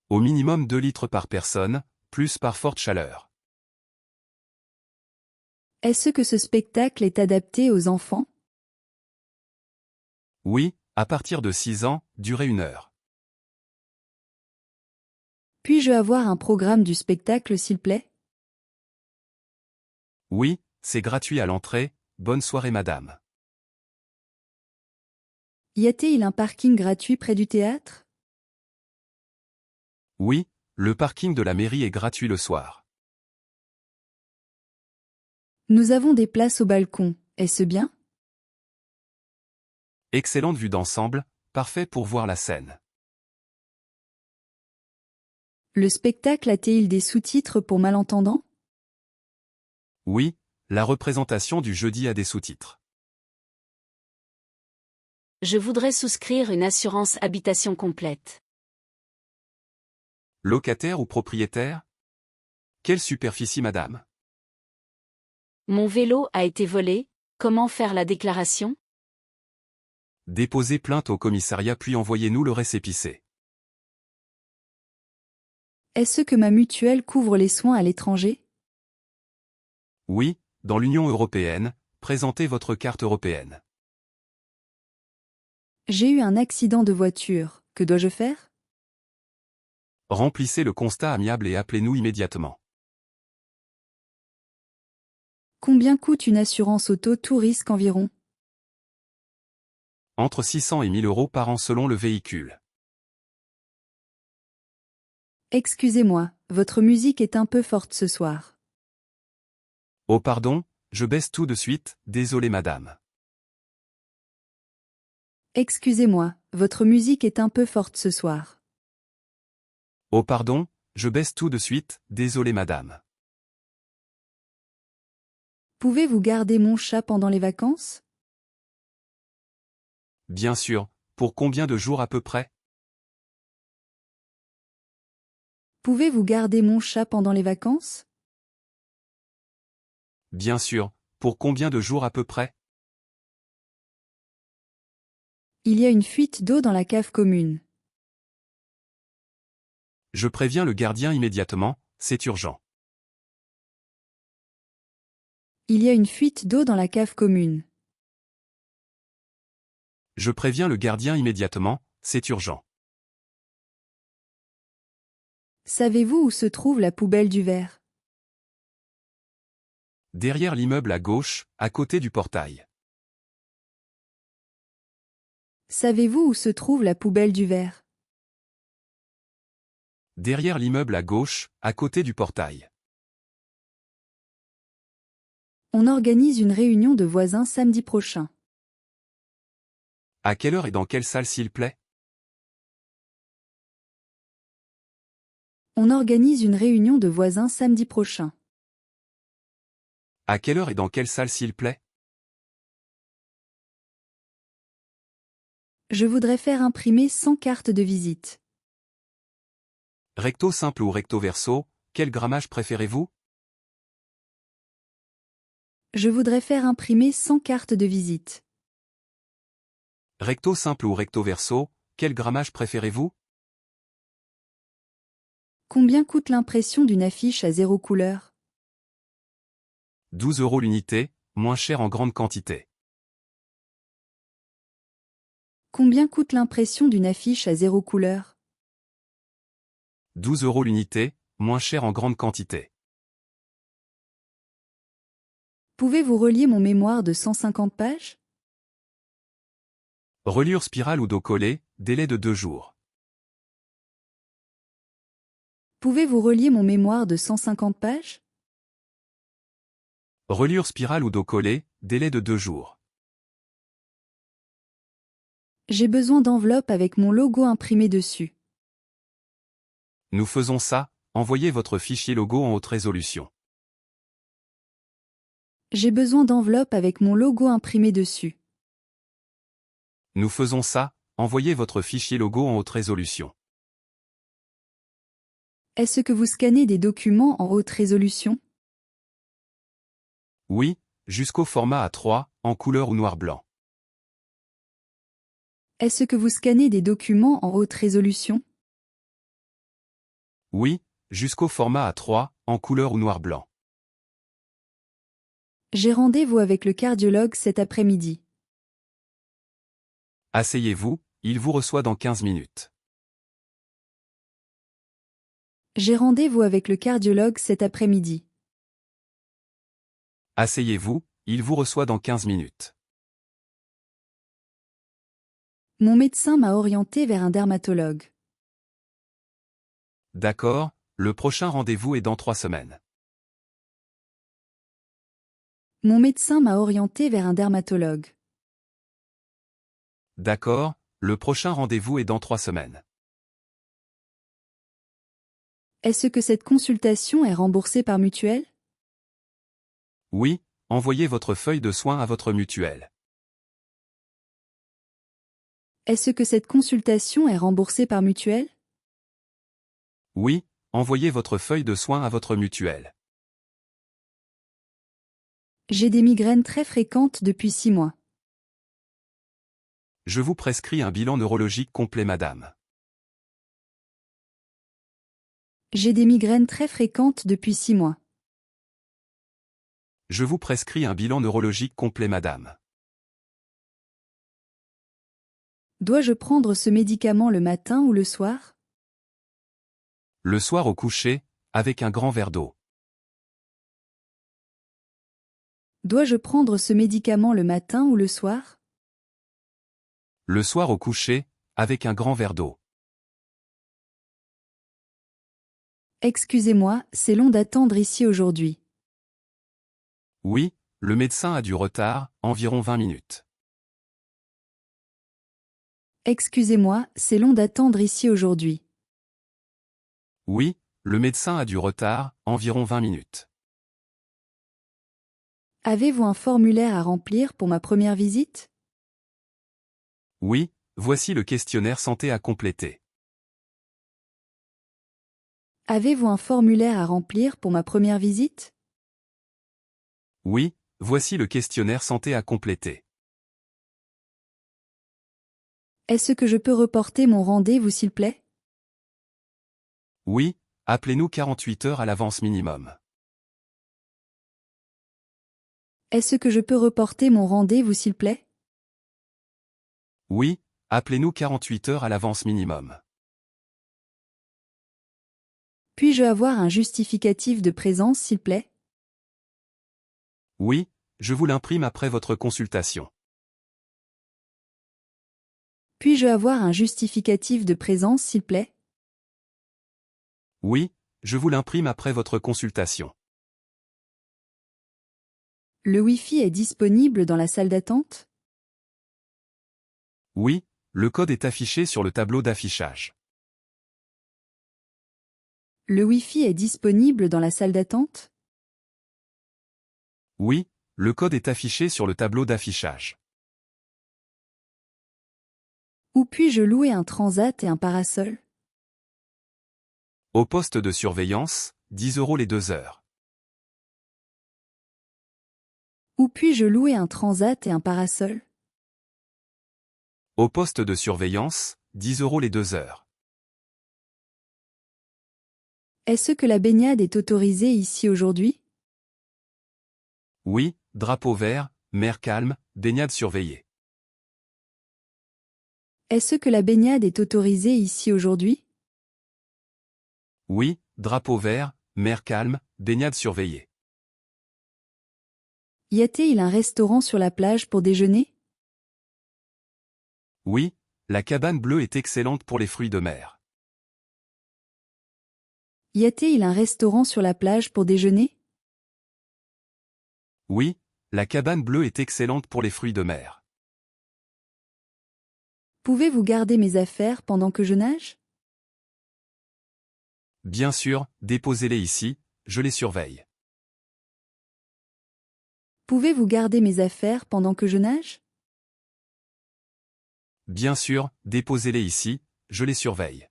Au minimum 2 litres par personne, plus par forte chaleur. Est-ce que ce spectacle est adapté aux enfants? Oui, à partir de 6 ans, durée 1 heure. Puis-je avoir un programme du spectacle s'il plaît? Oui, c'est gratuit à l'entrée, bonne soirée madame. Y a-t-il un parking gratuit près du théâtre? Oui, le parking de la mairie est gratuit le soir. Nous avons des places au balcon, est-ce bien? Excellente vue d'ensemble, parfait pour voir la scène. Le spectacle a-t-il des sous-titres pour malentendants? Oui, la représentation du jeudi a des sous-titres. Je voudrais souscrire une assurance habitation complète. Locataire ou propriétaire? Quelle superficie madame? Mon vélo a été volé, comment faire la déclaration? Déposez plainte au commissariat puis envoyez-nous le récépissé. Est-ce que ma mutuelle couvre les soins à l'étranger? Oui, dans l'Union européenne, présentez votre carte européenne. J'ai eu un accident de voiture, que dois-je faire? Remplissez le constat amiable et appelez-nous immédiatement. Combien coûte une assurance auto tout risque environ? Entre 600 et 1000 euros par an selon le véhicule. Excusez-moi, votre musique est un peu forte ce soir. Oh pardon, je baisse tout de suite, désolé madame. Excusez-moi, votre musique est un peu forte ce soir. Oh pardon, je baisse tout de suite, désolé madame. Pouvez-vous garder mon chat pendant les vacances? Bien sûr, pour combien de jours à peu près? Pouvez-vous garder mon chat pendant les vacances? Bien sûr, pour combien de jours à peu près? Il y a une fuite d'eau dans la cave commune. Je préviens le gardien immédiatement, c'est urgent. Il y a une fuite d'eau dans la cave commune. Je préviens le gardien immédiatement, c'est urgent. Savez-vous où se trouve la poubelle du verre? Derrière l'immeuble à gauche, à côté du portail. Savez-vous où se trouve la poubelle du verre? Derrière l'immeuble à gauche, à côté du portail. On organise une réunion de voisins samedi prochain. À quelle heure et dans quelle salle s'il plaît? On organise une réunion de voisins samedi prochain. À quelle heure et dans quelle salle s'il plaît? Je voudrais faire imprimer 100 cartes de visite. Recto simple ou recto verso, quel grammage préférez-vous? Je voudrais faire imprimer 100 cartes de visite. Recto simple ou recto verso, quel grammage préférez-vous? Combien coûte l'impression d'une affiche à 0 couleur? 12 euros l'unité, moins cher en grande quantité. Combien coûte l'impression d'une affiche à 0 couleur? 12 euros l'unité, moins cher en grande quantité. Pouvez-vous relier mon mémoire de 150 pages? Reliure spirale ou dos collé, délai de 2 jours. Pouvez-vous relier mon mémoire de 150 pages? Reliure spirale ou dos collé, délai de 2 jours. J'ai besoin d'enveloppes avec mon logo imprimé dessus. Nous faisons ça, envoyez votre fichier logo en haute résolution. J'ai besoin d'enveloppes avec mon logo imprimé dessus. Nous faisons ça, envoyez votre fichier logo en haute résolution. Est-ce que vous scannez des documents en haute résolution? Oui, jusqu'au format A3, en couleur ou noir-blanc. Est-ce que vous scannez des documents en haute résolution? Oui, jusqu'au format A3, en couleur ou noir-blanc. J'ai rendez-vous avec le cardiologue cet après-midi. Asseyez-vous, il vous reçoit dans 15 minutes. J'ai rendez-vous avec le cardiologue cet après-midi. Asseyez-vous, il vous reçoit dans 15 minutes. Mon médecin m'a orienté vers un dermatologue. D'accord, le prochain rendez-vous est dans 3 semaines. Mon médecin m'a orienté vers un dermatologue. D'accord, le prochain rendez-vous est dans 3 semaines. Est-ce que cette consultation est remboursée par mutuelle? Oui, envoyez votre feuille de soins à votre mutuelle. Est-ce que cette consultation est remboursée par mutuelle? Oui, envoyez votre feuille de soins à votre mutuelle. J'ai des migraines très fréquentes depuis 6 mois. Je vous prescris un bilan neurologique complet, madame. J'ai des migraines très fréquentes depuis 6 mois. Je vous prescris un bilan neurologique complet, madame. Dois-je prendre ce médicament le matin ou le soir? Le soir au coucher, avec un grand verre d'eau. Dois-je prendre ce médicament le matin ou le soir? Le soir au coucher, avec un grand verre d'eau. Excusez-moi, c'est long d'attendre ici aujourd'hui. Oui, le médecin a du retard, environ 20 minutes. Excusez-moi, c'est long d'attendre ici aujourd'hui. Oui, le médecin a du retard, environ 20 minutes. Avez-vous un formulaire à remplir pour ma première visite? Oui, voici le questionnaire santé à compléter. Avez-vous un formulaire à remplir pour ma première visite? Oui, voici le questionnaire santé à compléter. Est-ce que je peux reporter mon rendez-vous s'il plaît? Oui, appelez-nous 48 heures à l'avance minimum. Est-ce que je peux reporter mon rendez-vous s'il plaît? Oui, appelez-nous 48 heures à l'avance minimum. Puis-je avoir un justificatif de présence s'il plaît? Oui, je vous l'imprime après votre consultation. Puis-je avoir un justificatif de présence s'il plaît? Oui, je vous l'imprime après votre consultation. Le Wi-Fi est disponible dans la salle d'attente? Oui, le code est affiché sur le tableau d'affichage. Le Wi-Fi est disponible dans la salle d'attente? Oui, le code est affiché sur le tableau d'affichage. Où puis-je louer un transat et un parasol? Au poste de surveillance, 10 € les 2 heures. Où puis-je louer un transat et un parasol? Au poste de surveillance, 10 € les 2 heures. Est-ce que la baignade est autorisée ici aujourd'hui? Oui, drapeau vert, mer calme, baignade surveillée. Est-ce que la baignade est autorisée ici aujourd'hui? Oui, drapeau vert, mer calme, baignade surveillée. Y a-t-il un restaurant sur la plage pour déjeuner? Oui, la cabane bleue est excellente pour les fruits de mer. Y a-t-il un restaurant sur la plage pour déjeuner? Oui, la cabane bleue est excellente pour les fruits de mer. Pouvez-vous garder mes affaires pendant que je nage? Bien sûr, déposez-les ici, je les surveille. Pouvez-vous garder mes affaires pendant que je nage? Bien sûr, déposez-les ici, je les surveille.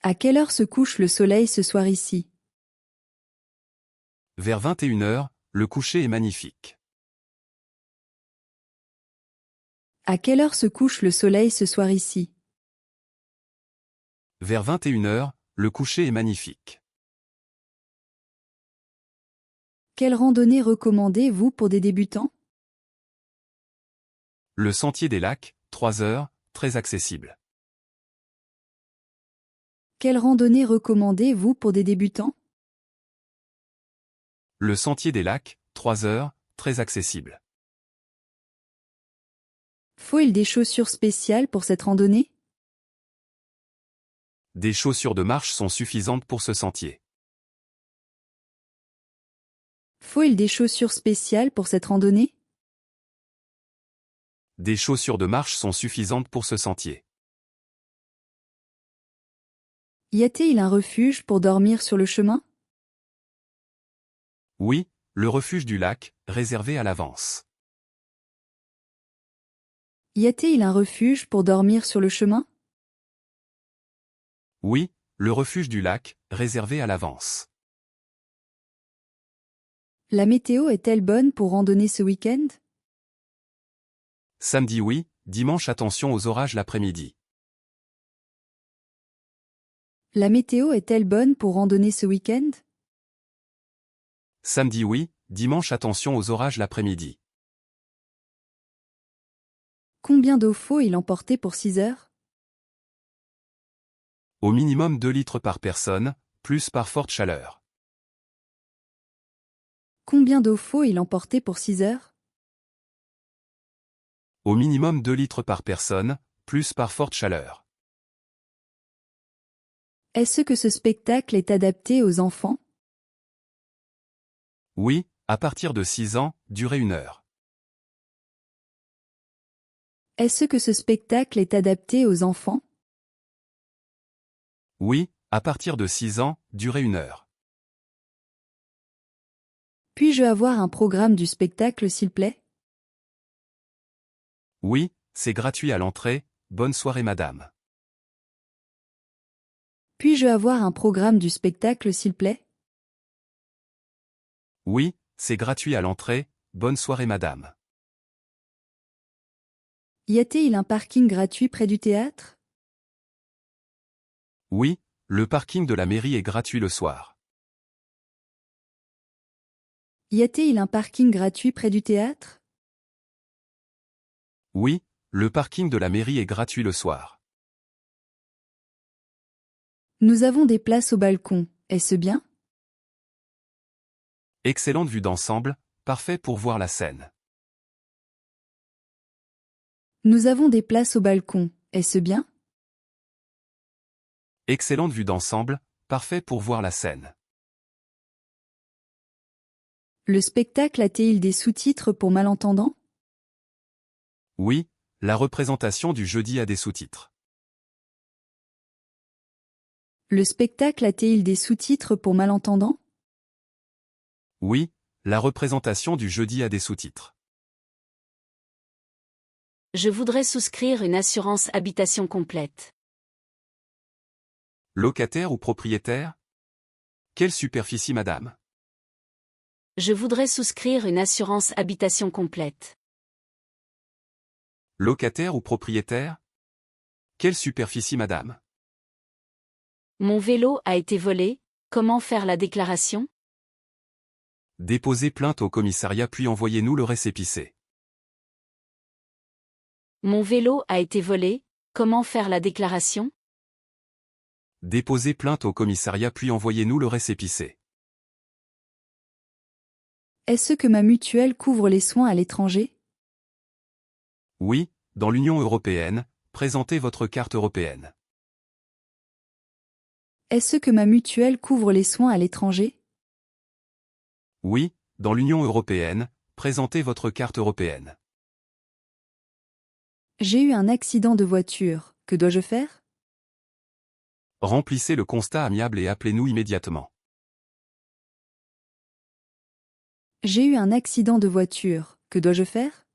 À quelle heure se couche le soleil ce soir ici? Vers 21 heures, le coucher est magnifique. À quelle heure se couche le soleil ce soir ici? Vers 21 heures, le coucher est magnifique. Quelle randonnée recommandez-vous pour des débutants? Le sentier des lacs, 3 heures, très accessible. Quelle randonnée recommandez-vous pour des débutants? Le sentier des lacs, 3 heures, très accessible. Faut-il des chaussures spéciales pour cette randonnée? Des chaussures de marche sont suffisantes pour ce sentier. Faut-il des chaussures spéciales pour cette randonnée? Des chaussures de marche sont suffisantes pour ce sentier. Y a-t-il un refuge pour dormir sur le chemin? Oui, le refuge du lac, réservé à l'avance. Y a-t-il un refuge pour dormir sur le chemin? Oui, le refuge du lac, réservé à l'avance. La météo est-elle bonne pour randonner ce week-end? Samedi oui, dimanche attention aux orages l'après-midi. La météo est-elle bonne pour randonner ce week-end? Samedi oui, dimanche attention aux orages l'après-midi. Combien d'eau faut-il emporter pour 6 heures? Au minimum 2 litres par personne, plus par forte chaleur. Combien d'eau faut-il emporter pour 6 heures? Au minimum 2 litres par personne, plus par forte chaleur. Est-ce que ce spectacle est adapté aux enfants? Oui, à partir de 6 ans, durée 1 heure. Est-ce que ce spectacle est adapté aux enfants? Oui, à partir de 6 ans, durée 1 heure. Puis-je avoir un programme du spectacle s'il plaît? Oui, c'est gratuit à l'entrée, bonne soirée madame. Puis-je avoir un programme du spectacle s'il plaît? Oui, c'est gratuit à l'entrée, bonne soirée madame. Y a-t-il un parking gratuit près du théâtre? Oui, le parking de la mairie est gratuit le soir. Y a-t-il un parking gratuit près du théâtre? Oui, le parking de la mairie est gratuit le soir. Nous avons des places au balcon, est-ce bien? Excellente vue d'ensemble, parfait pour voir la Seine. Nous avons des places au balcon, est-ce bien? Excellente vue d'ensemble, parfait pour voir la Seine. Le spectacle a-t-il des sous-titres pour malentendants? Oui, la représentation du jeudi a des sous-titres. Le spectacle a-t-il des sous-titres pour malentendants? Oui, la représentation du jeudi a des sous-titres. Je voudrais souscrire une assurance habitation complète. Locataire ou propriétaire? Quelle superficie madame? Je voudrais souscrire une assurance habitation complète. Locataire ou propriétaire? Quelle superficie madame? Mon vélo a été volé, comment faire la déclaration? Déposez plainte au commissariat puis envoyez-nous le récépissé. Mon vélo a été volé, comment faire la déclaration? Déposez plainte au commissariat puis envoyez-nous le récépissé. Est-ce que ma mutuelle couvre les soins à l'étranger? Oui, dans l'Union européenne, présentez votre carte européenne. Est-ce que ma mutuelle couvre les soins à l'étranger? Oui, dans l'Union européenne, présentez votre carte européenne. J'ai eu un accident de voiture, que dois-je faire? Remplissez le constat amiable et appelez-nous immédiatement. J'ai eu un accident de voiture, que dois-je faire?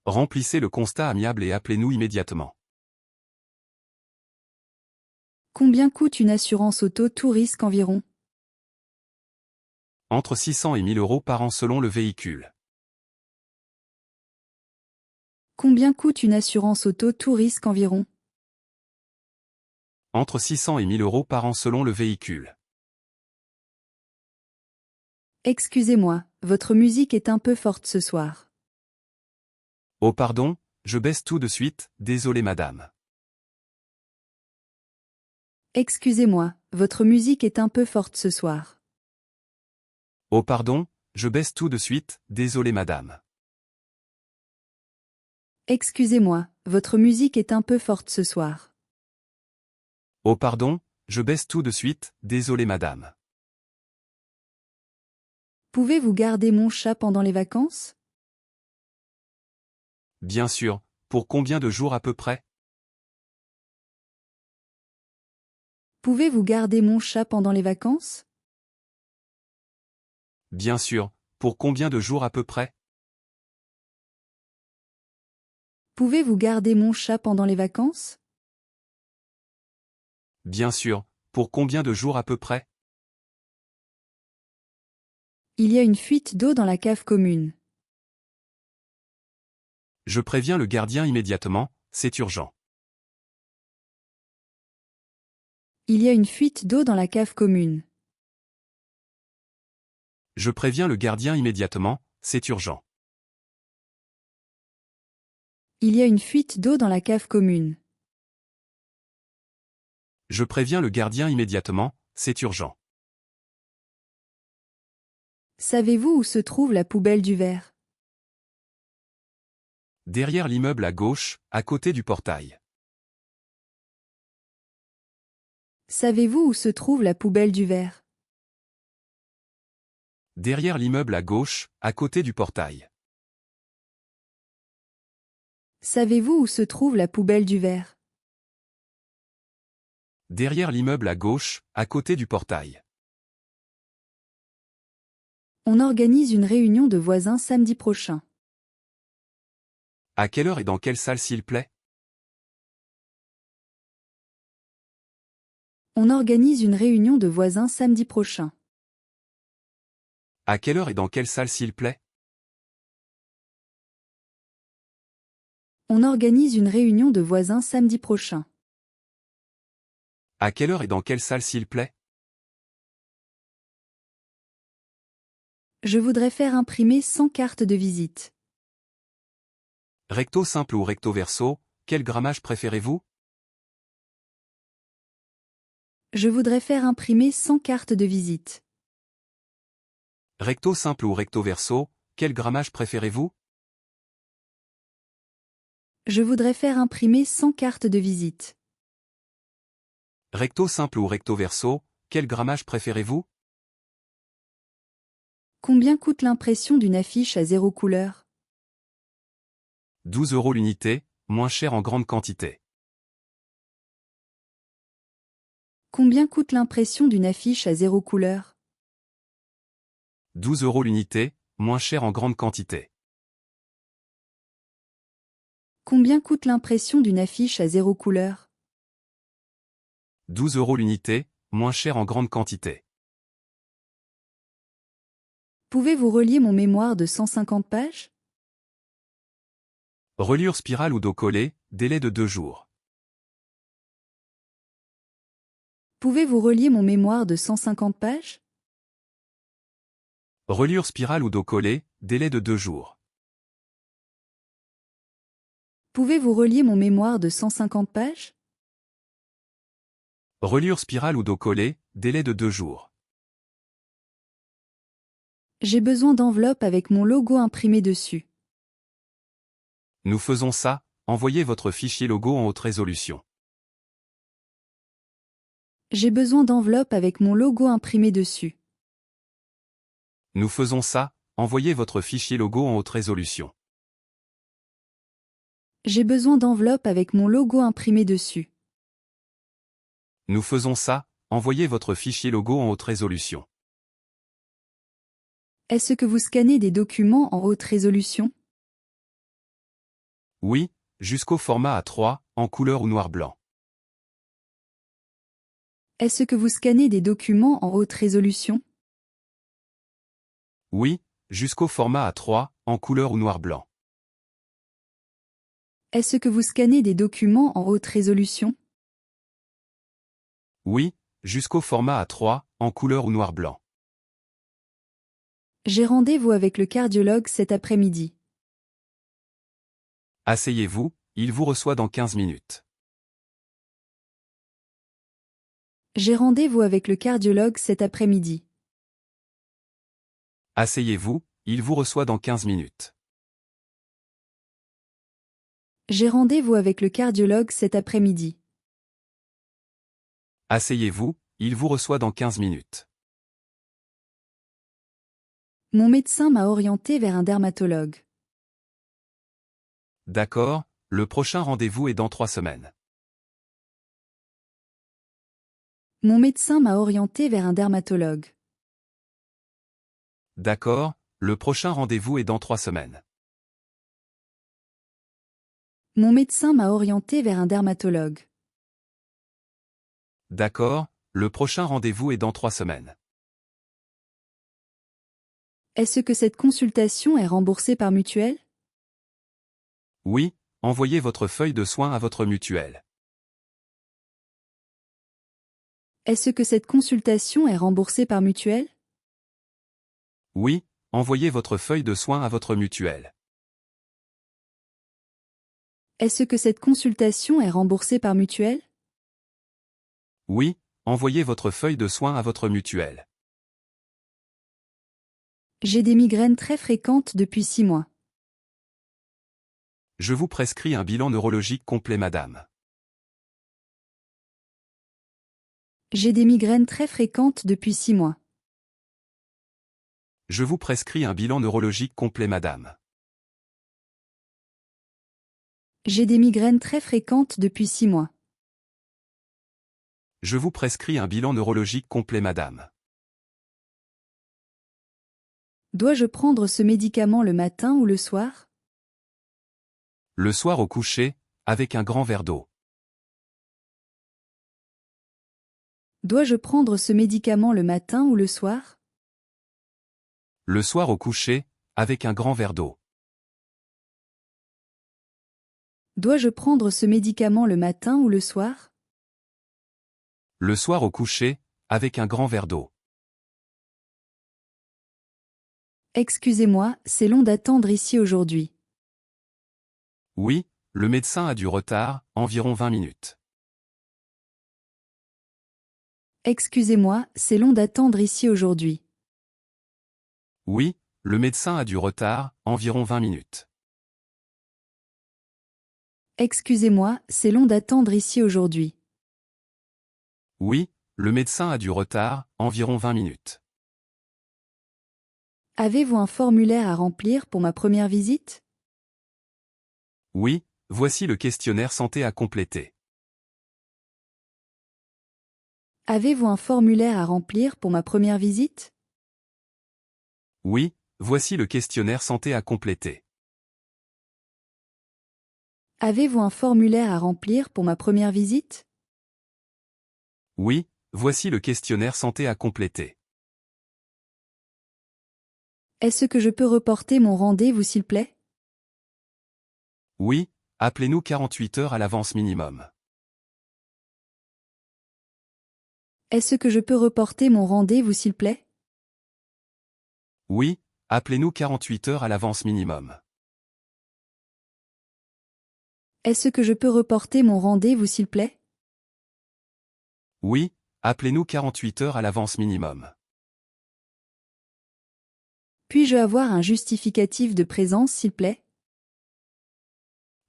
Remplissez le constat amiable et appelez-nous immédiatement. Combien coûte une assurance auto tout risque environ? Entre 600 et 1000 euros par an selon le véhicule. Combien coûte une assurance auto tout risque environ? Entre 600 et 1000 euros par an selon le véhicule. Excusez-moi, votre musique est un peu forte ce soir. Oh pardon, je baisse tout de suite, désolé madame. Excusez-moi, votre musique est un peu forte ce soir. Oh pardon, je baisse tout de suite, désolé madame. Excusez-moi, votre musique est un peu forte ce soir. Oh pardon, je baisse tout de suite, désolé madame. Pouvez-vous garder mon chat pendant les vacances? Bien sûr, pour combien de jours à peu près? Pouvez-vous garder mon chat pendant les vacances? Bien sûr, pour combien de jours à peu près? Pouvez-vous garder mon chat pendant les vacances? Bien sûr, pour combien de jours à peu près? Il y a une fuite d'eau dans la cave commune. Je préviens le gardien immédiatement, c'est urgent. Il y a une fuite d'eau dans la cave commune. Je préviens le gardien immédiatement, c'est urgent. Il y a une fuite d'eau dans la cave commune. Je préviens le gardien immédiatement, c'est urgent. Savez-vous où se trouve la poubelle du verre? Derrière l'immeuble à gauche, à côté du portail. Savez-vous où se trouve la poubelle du verre? Derrière l'immeuble à gauche, à côté du portail. Savez-vous où se trouve la poubelle du verre? Derrière l'immeuble à gauche, à côté du portail. On organise une réunion de voisins samedi prochain. À quelle heure et dans quelle salle s'il plaît? On organise une réunion de voisins samedi prochain. À quelle heure et dans quelle salle s'il plaît? On organise une réunion de voisins samedi prochain. À quelle heure et dans quelle salle s'il plaît? Je voudrais faire imprimer 100 cartes de visite. Recto simple ou recto verso, quel grammage préférez-vous? Je voudrais faire imprimer 100 cartes de visite. Recto simple ou recto verso, quel grammage préférez-vous? Je voudrais faire imprimer 100 cartes de visite. Recto simple ou recto verso, quel grammage préférez-vous? Combien coûte l'impression d'une affiche à 0 couleur? 12 € l'unité, moins cher en grande quantité. Combien coûte l'impression d'une affiche à 0 couleur? 12 € l'unité, moins cher en grande quantité. Combien coûte l'impression d'une affiche à 0 couleur? 12 € l'unité, moins cher en grande quantité. Pouvez-vous relier mon mémoire de 150 pages? Reliure spirale ou dos collé, délai de 2 jours. Pouvez-vous relier mon mémoire de 150 pages? Reliure spirale ou dos collé, délai de 2 jours. Pouvez-vous relier mon mémoire de 150 pages? Reliure spirale ou dos collé, délai de 2 jours. J'ai besoin d'enveloppes avec mon logo imprimé dessus. Nous faisons ça, envoyez votre fichier logo en haute résolution. J'ai besoin d'enveloppes avec mon logo imprimé dessus. Nous faisons ça, envoyez votre fichier logo en haute résolution. J'ai besoin d'enveloppes avec mon logo imprimé dessus. Nous faisons ça, envoyez votre fichier logo en haute résolution. Est-ce que vous scannez des documents en haute résolution? Oui, jusqu'au format A3, en couleur ou noir-blanc. Est-ce que vous scannez des documents en haute résolution? Oui, jusqu'au format A3, en couleur ou noir-blanc. Est-ce que vous scannez des documents en haute résolution? Oui, jusqu'au format A3, en couleur ou noir-blanc. J'ai rendez-vous avec le cardiologue cet après-midi. Asseyez-vous, il vous reçoit dans 15 minutes. J'ai rendez-vous avec le cardiologue cet après-midi. Asseyez-vous, il vous reçoit dans 15 minutes. J'ai rendez-vous avec le cardiologue cet après-midi. Asseyez-vous, il vous reçoit dans 15 minutes. Mon médecin m'a orienté vers un dermatologue. D'accord, le prochain rendez-vous est dans 3 semaines. Mon médecin m'a orienté vers un dermatologue. D'accord, le prochain rendez-vous est dans 3 semaines. Mon médecin m'a orienté vers un dermatologue. D'accord, le prochain rendez-vous est dans 3 semaines. Est-ce que cette consultation est remboursée par mutuelle? Oui, envoyez votre feuille de soins à votre mutuelle. Est-ce que cette consultation est remboursée par mutuelle? Oui, envoyez votre feuille de soins à votre mutuelle. Est-ce que cette consultation est remboursée par mutuelle? Oui, envoyez votre feuille de soins à votre mutuelle. J'ai des migraines très fréquentes depuis 6 mois. Je vous prescris un bilan neurologique complet, madame. J'ai des migraines très fréquentes depuis 6 mois. Je vous prescris un bilan neurologique complet, madame. J'ai des migraines très fréquentes depuis 6 mois. Je vous prescris un bilan neurologique complet, madame. Dois-je prendre ce médicament le matin ou le soir? Le soir au coucher, avec un grand verre d'eau. Dois-je prendre ce médicament le matin ou le soir? Le soir au coucher, avec un grand verre d'eau. Dois-je prendre ce médicament le matin ou le soir? Le soir au coucher, avec un grand verre d'eau. Excusez-moi, c'est long d'attendre ici aujourd'hui. Oui, le médecin a du retard, environ 20 minutes. Excusez-moi, c'est long d'attendre ici aujourd'hui. Oui, le médecin a du retard, environ 20 minutes. Excusez-moi, c'est long d'attendre ici aujourd'hui. Oui, le médecin a du retard, environ 20 minutes. Avez-vous un formulaire à remplir pour ma première visite? Oui, voici le questionnaire santé à compléter. Avez-vous un formulaire à remplir pour ma première visite? Oui, voici le questionnaire santé à compléter. Avez-vous un formulaire à remplir pour ma première visite? Oui, voici le questionnaire santé à compléter. Est-ce que je peux reporter mon rendez-vous s'il plaît? Oui, appelez-nous 48 heures à l'avance minimum. Est-ce que je peux reporter mon rendez-vous s'il plaît? Oui, appelez-nous 48 heures à l'avance minimum. Est-ce que je peux reporter mon rendez-vous s'il plaît? Oui, appelez-nous 48 heures à l'avance minimum. Puis-je avoir un justificatif de présence s'il plaît?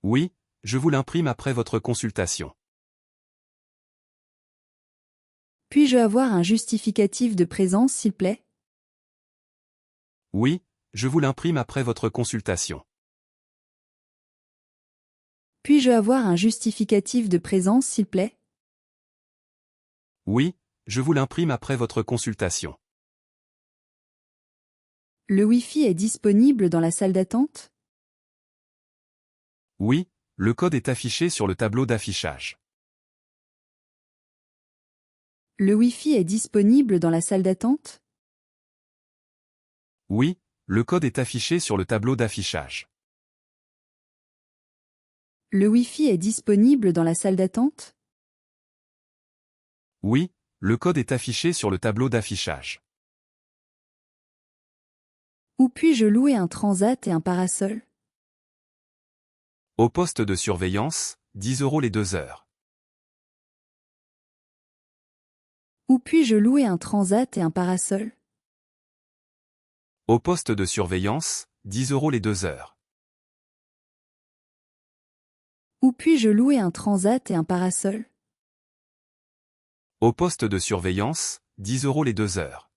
Oui, je vous l'imprime après votre consultation. Puis-je avoir un justificatif de présence s'il plaît? Oui, je vous l'imprime après votre consultation. Puis-je avoir un justificatif de présence s'il plaît? Oui, je vous l'imprime après votre consultation. Le Wi-Fi est disponible dans la salle d'attente? Oui, le code est affiché sur le tableau d'affichage. Le Wi-Fi est disponible dans la salle d'attente? Oui, le code est affiché sur le tableau d'affichage. Le Wi-Fi est disponible dans la salle d'attente? Oui, le code est affiché sur le tableau d'affichage. Où puis-je louer un transat et un parasol? Au poste de surveillance, 10 € les 2 heures. Où puis-je louer un transat et un parasol? Au poste de surveillance, 10 € les 2 heures. Où puis-je louer un transat et un parasol? Au poste de surveillance, 10 € les 2 heures.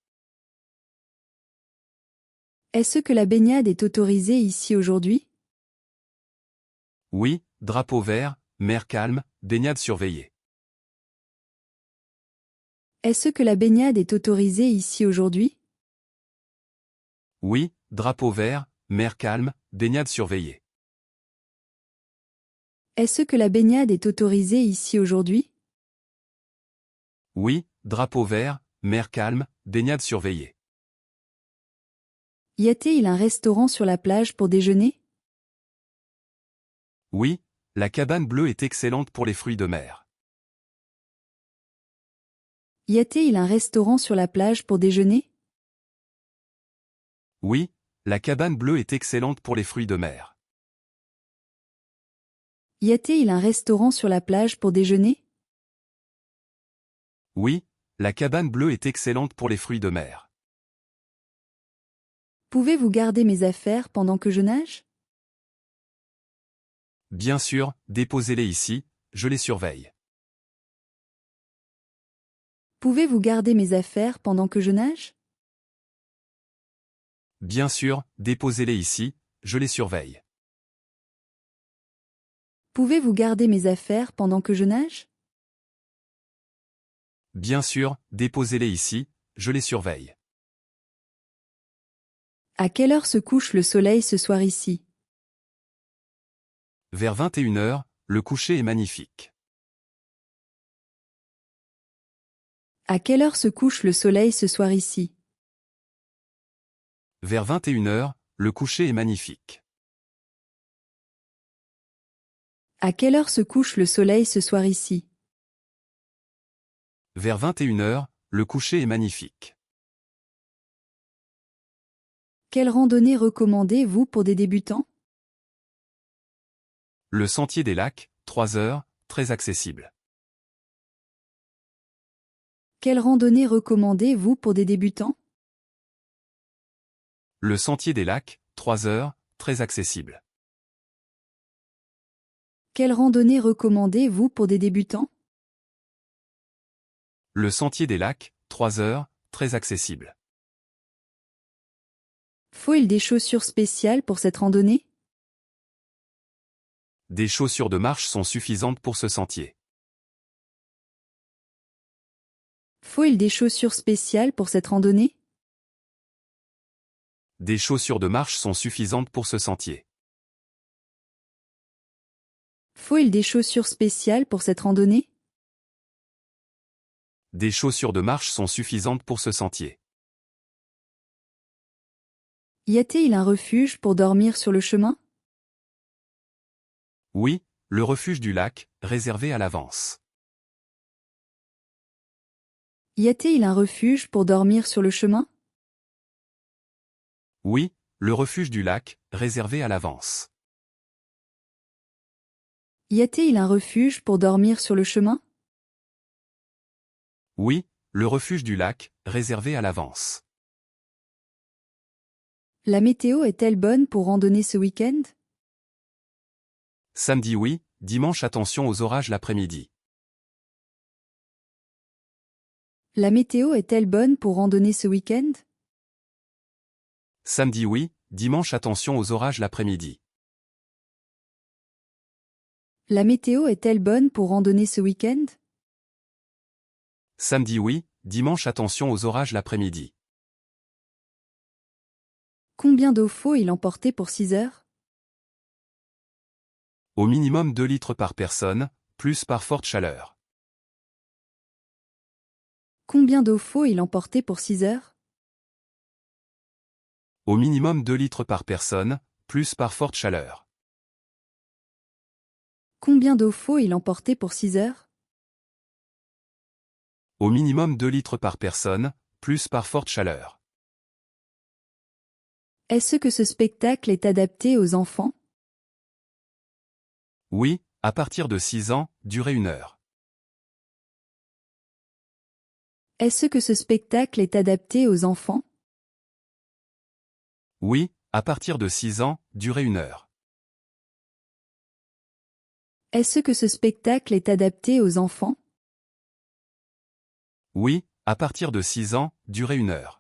Est-ce que la baignade est autorisée ici aujourd'hui? Oui, drapeau vert, mer calme, baignade surveillée. Est-ce que la baignade est autorisée ici aujourd'hui? Oui, drapeau vert, mer calme, baignade surveillée. Est-ce que la baignade est autorisée ici aujourd'hui? Oui, drapeau vert, mer calme, baignade surveillée. Y a-t-il un restaurant sur la plage pour déjeuner? Oui, la cabane bleue est excellente pour les fruits de mer. Y a-t-il un restaurant sur la plage pour déjeuner? Oui, la cabane bleue est excellente pour les fruits de mer. Y a-t-il un restaurant sur la plage pour déjeuner? Oui, la cabane bleue est excellente pour les fruits de mer. Pouvez-vous garder mes affaires pendant que je nage? Bien sûr, déposez-les ici, je les surveille. Pouvez-vous garder mes affaires pendant que je nage? Bien sûr, déposez-les ici, je les surveille. Pouvez-vous garder mes affaires pendant que je nage? Bien sûr, déposez-les ici, je les surveille. À quelle heure se couche le soleil ce soir ici? Vers 21 h, le coucher est magnifique. À quelle heure se couche le soleil ce soir ici? Vers 21 h, le coucher est magnifique. À quelle heure se couche le soleil ce soir ici? Vers 21 h, le coucher est magnifique. Quelle randonnée recommandez-vous pour des débutants? Le sentier des lacs, 3 heures, très accessible. Quelle randonnée recommandez-vous pour des débutants? Le sentier des lacs, 3 heures, très accessible. Quelle randonnée recommandez-vous pour des débutants? Le sentier des lacs, 3 heures, très accessible. Faut-il des chaussures spéciales pour cette randonnée? Des chaussures de marche sont suffisantes pour ce sentier. Faut-il des chaussures spéciales pour cette randonnée? Des chaussures de marche sont suffisantes pour ce sentier. Faut-il des chaussures spéciales pour cette randonnée? Des chaussures de marche sont suffisantes pour ce sentier. Y a-t-il un refuge pour dormir sur le chemin? Oui, le refuge du lac, réservé à l'avance. Y a-t-il un refuge pour dormir sur le chemin? Oui, le refuge du lac, réservé à l'avance. Y a-t-il un refuge pour dormir sur le chemin? Oui, le refuge du lac, réservé à l'avance. La météo est-elle bonne pour randonner ce week-end? Samedi oui, dimanche attention aux orages l'après-midi. La météo est-elle bonne pour randonner ce week-end? Samedi oui, dimanche attention aux orages l'après-midi. La météo est-elle bonne pour randonner ce week-end? Samedi oui, dimanche attention aux orages l'après-midi. Combien d'eau faut-il emporter pour 6 heures? Au minimum 2 litres par personne, plus par forte chaleur. Combien d'eau faut-il emporter pour 6 heures? Au minimum 2 litres par personne, plus par forte chaleur. Combien d'eau faut-il emporter pour 6 heures? Au minimum 2 litres par personne, plus par forte chaleur. Est-ce que ce spectacle est adapté aux enfants? Oui, à partir de 6 ans, durée 1 heure. Est-ce que ce spectacle est adapté aux enfants? Oui, à partir de 6 ans, durée 1 heure. Est-ce que ce spectacle est adapté aux enfants? Oui, à partir de 6 ans, durée 1 heure.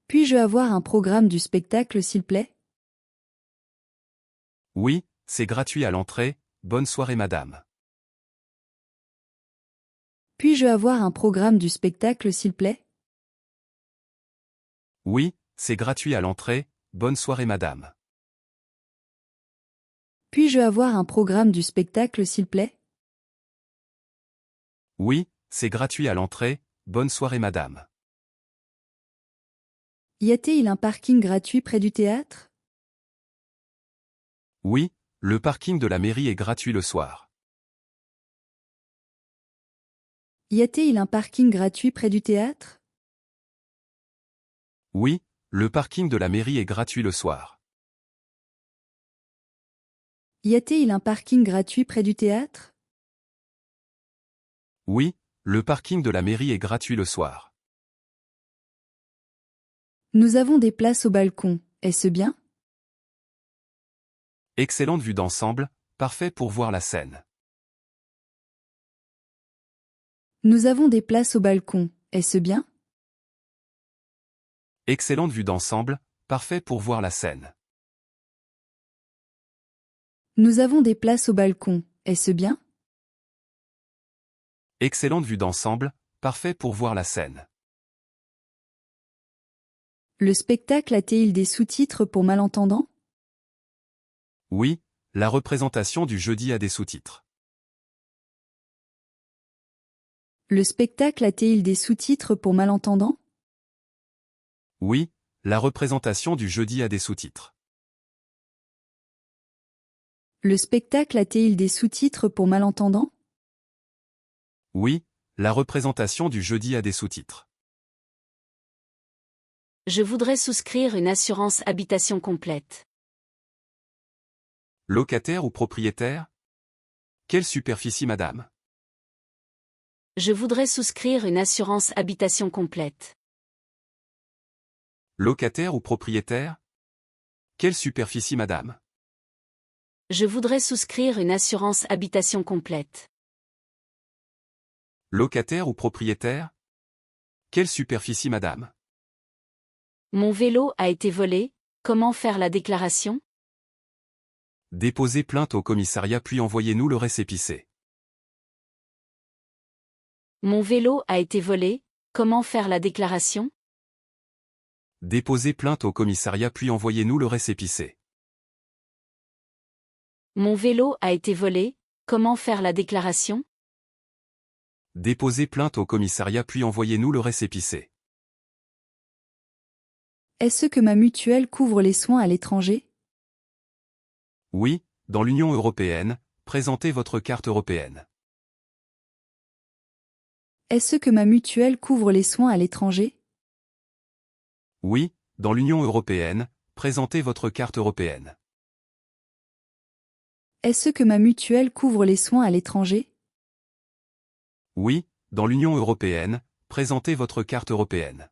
Puis-je avoir un programme du spectacle s'il plaît? Oui, c'est gratuit à l'entrée, bonne soirée madame. Puis-je avoir un programme du spectacle s'il plaît? Oui, c'est gratuit à l'entrée, bonne soirée madame. Puis-je avoir un programme du spectacle s'il plaît? Oui, c'est gratuit à l'entrée, bonne soirée madame. Y a-t-il un parking gratuit près du théâtre? Oui, le parking de la mairie est gratuit le soir. Y a-t-il un parking gratuit près du théâtre? Oui, le parking de la mairie est gratuit le soir. Y a-t-il un parking gratuit près du théâtre? Oui, le parking de la mairie est gratuit le soir. Nous avons des places au balcon, est-ce bien? Excellente vue d'ensemble, parfait pour voir la scène. Nous avons des places au balcon, est-ce bien? Excellente vue d'ensemble, parfait pour voir la scène. Nous avons des places au balcon, est-ce bien? Excellente vue d'ensemble, parfait pour voir la scène. Le spectacle a-t-il des sous-titres pour malentendants? Oui, la représentation du jeudi a des sous-titres. Le spectacle a-t-il des sous-titres pour malentendants? Oui, la représentation du jeudi a des sous-titres. Le spectacle a-t-il des sous-titres pour malentendants? Oui, la représentation du jeudi a des sous-titres. Je voudrais souscrire une assurance habitation complète. Locataire ou propriétaire? Quelle superficie madame? Je voudrais souscrire une assurance habitation complète. Locataire ou propriétaire? Quelle superficie madame? Je voudrais souscrire une assurance habitation complète. Locataire ou propriétaire? Quelle superficie madame? Mon vélo a été volé, comment faire la déclaration? Déposez plainte au commissariat puis envoyez-nous le récépissé. Mon vélo a été volé, comment faire la déclaration? Déposez plainte au commissariat puis envoyez-nous le récépissé. Mon vélo a été volé, comment faire la déclaration? Déposez plainte au commissariat puis envoyez-nous le récépissé. Est-ce que ma mutuelle couvre les soins à l'étranger? Oui, dans l'Union européenne, présentez votre carte européenne. Est-ce que ma mutuelle couvre les soins à l'étranger? Oui, dans l'Union européenne, présentez votre carte européenne. Est-ce que ma mutuelle couvre les soins à l'étranger? Oui, dans l'Union européenne, présentez votre carte européenne.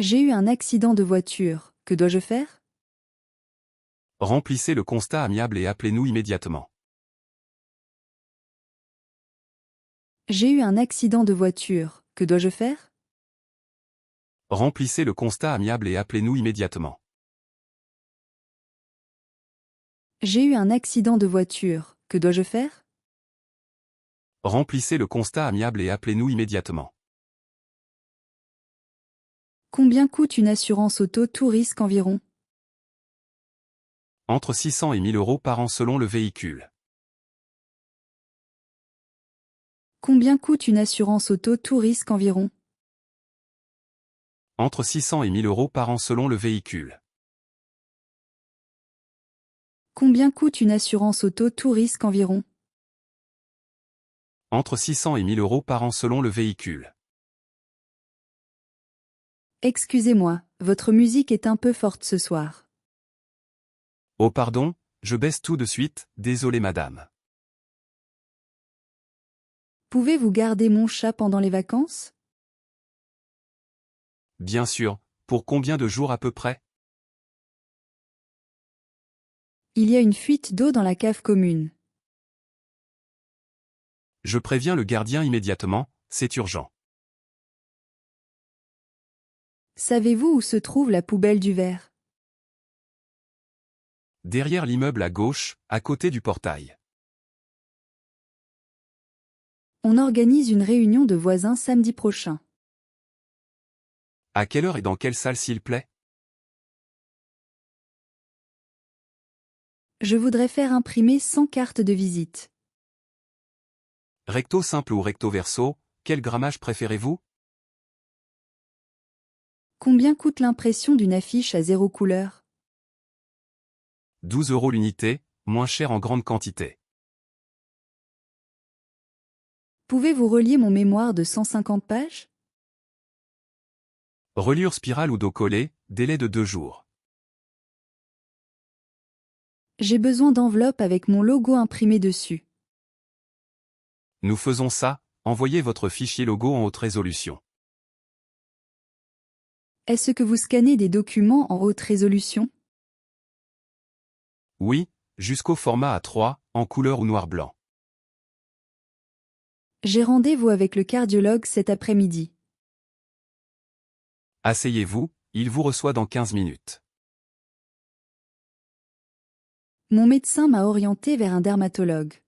J'ai eu un accident de voiture, que dois-je faire? Remplissez le constat amiable et appelez-nous immédiatement. J'ai eu un accident de voiture, que dois-je faire? Remplissez le constat amiable et appelez-nous immédiatement. J'ai eu un accident de voiture, que dois-je faire? Remplissez le constat amiable et appelez-nous immédiatement. Combien coûte une assurance auto tout risque environ? Entre 600 et 1000 euros par an selon le véhicule. Combien coûte une assurance auto tout risque environ? Entre 600 et 1000 euros par an selon le véhicule. Combien coûte une assurance auto tout risque environ? Entre 600 et 1000 euros par an selon le véhicule. Excusez-moi, votre musique est un peu forte ce soir. Oh pardon, je baisse tout de suite, désolé madame. Pouvez-vous garder mon chat pendant les vacances? Bien sûr, pour combien de jours à peu près? Il y a une fuite d'eau dans la cave commune. Je préviens le gardien immédiatement, c'est urgent. Savez-vous où se trouve la poubelle du verre? Derrière l'immeuble à gauche, à côté du portail. On organise une réunion de voisins samedi prochain. À quelle heure et dans quelle salle s'il plaît? Je voudrais faire imprimer 100 cartes de visite. Recto simple ou recto verso, quel grammage préférez-vous? Combien coûte l'impression d'une affiche à 0 couleur? 12 € l'unité, moins cher en grande quantité. Pouvez-vous relier mon mémoire de 150 pages? Reliure spirale ou dos collé, délai de 2 jours. J'ai besoin d'enveloppes avec mon logo imprimé dessus. Nous faisons ça, envoyez votre fichier logo en haute résolution. Est-ce que vous scannez des documents en haute résolution? Oui, jusqu'au format A3, en couleur ou noir-blanc. J'ai rendez-vous avec le cardiologue cet après-midi. Asseyez-vous, il vous reçoit dans 15 minutes. Mon médecin m'a orienté vers un dermatologue.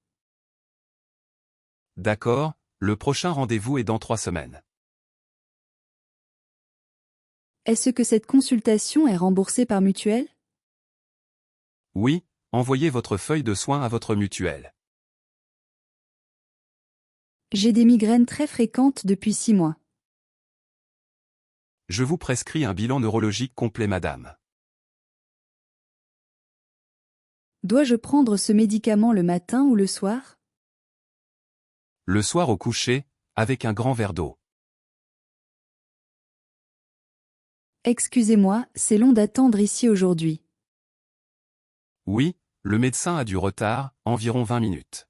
D'accord, le prochain rendez-vous est dans 3 semaines. Est-ce que cette consultation est remboursée par mutuelle? Oui, envoyez votre feuille de soins à votre mutuelle. J'ai des migraines très fréquentes depuis 6 mois. Je vous prescris un bilan neurologique complet madame. Dois-je prendre ce médicament le matin ou le soir? Le soir au coucher, avec un grand verre d'eau. Excusez-moi, c'est long d'attendre ici aujourd'hui. Oui, le médecin a du retard, environ 20 minutes.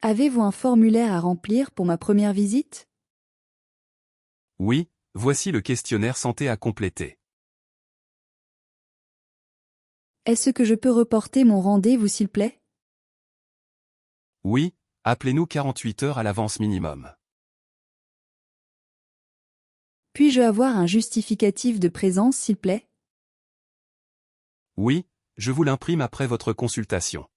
Avez-vous un formulaire à remplir pour ma première visite? Oui, voici le questionnaire santé à compléter. Est-ce que je peux reporter mon rendez-vous s'il plaît? Oui, appelez-nous 48 heures à l'avance minimum. Puis-je avoir un justificatif de présence s'il plaît? Oui, je vous l'imprime après votre consultation.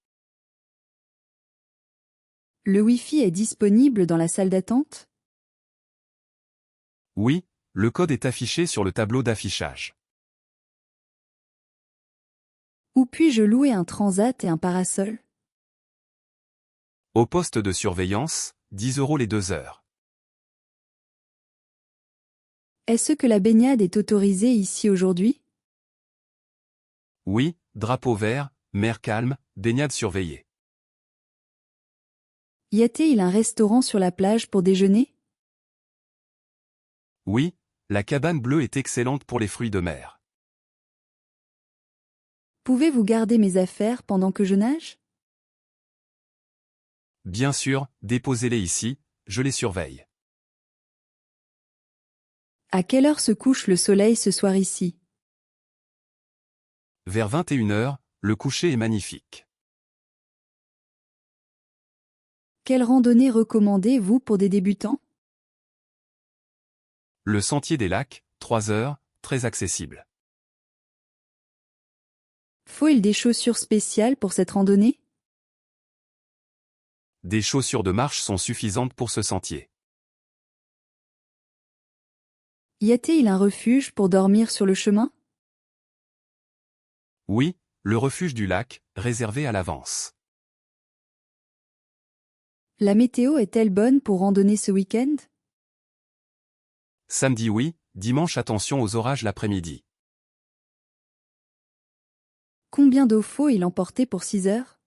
Le Wi-Fi est disponible dans la salle d'attente? Oui, le code est affiché sur le tableau d'affichage. Où puis-je louer un transat et un parasol? Au poste de surveillance, 10 € les 2 heures. Est-ce que la baignade est autorisée ici aujourd'hui? Oui, drapeau vert, mer calme, baignade surveillée. Y a-t-il un restaurant sur la plage pour déjeuner? Oui, la cabane bleue est excellente pour les fruits de mer. Pouvez-vous garder mes affaires pendant que je nage? Bien sûr, déposez-les ici, je les surveille. À quelle heure se couche le soleil ce soir ici? Vers 21 heures, le coucher est magnifique. Quelle randonnée recommandez-vous pour des débutants? Le sentier des lacs, 3 heures, très accessible. Faut-il des chaussures spéciales pour cette randonnée? Des chaussures de marche sont suffisantes pour ce sentier. Y a-t-il un refuge pour dormir sur le chemin? Oui, le refuge du lac, réservé à l'avance. La météo est-elle bonne pour randonner ce week-end? Samedi oui, dimanche attention aux orages l'après-midi. Combien d'eau faut-il emporter pour 6 heures?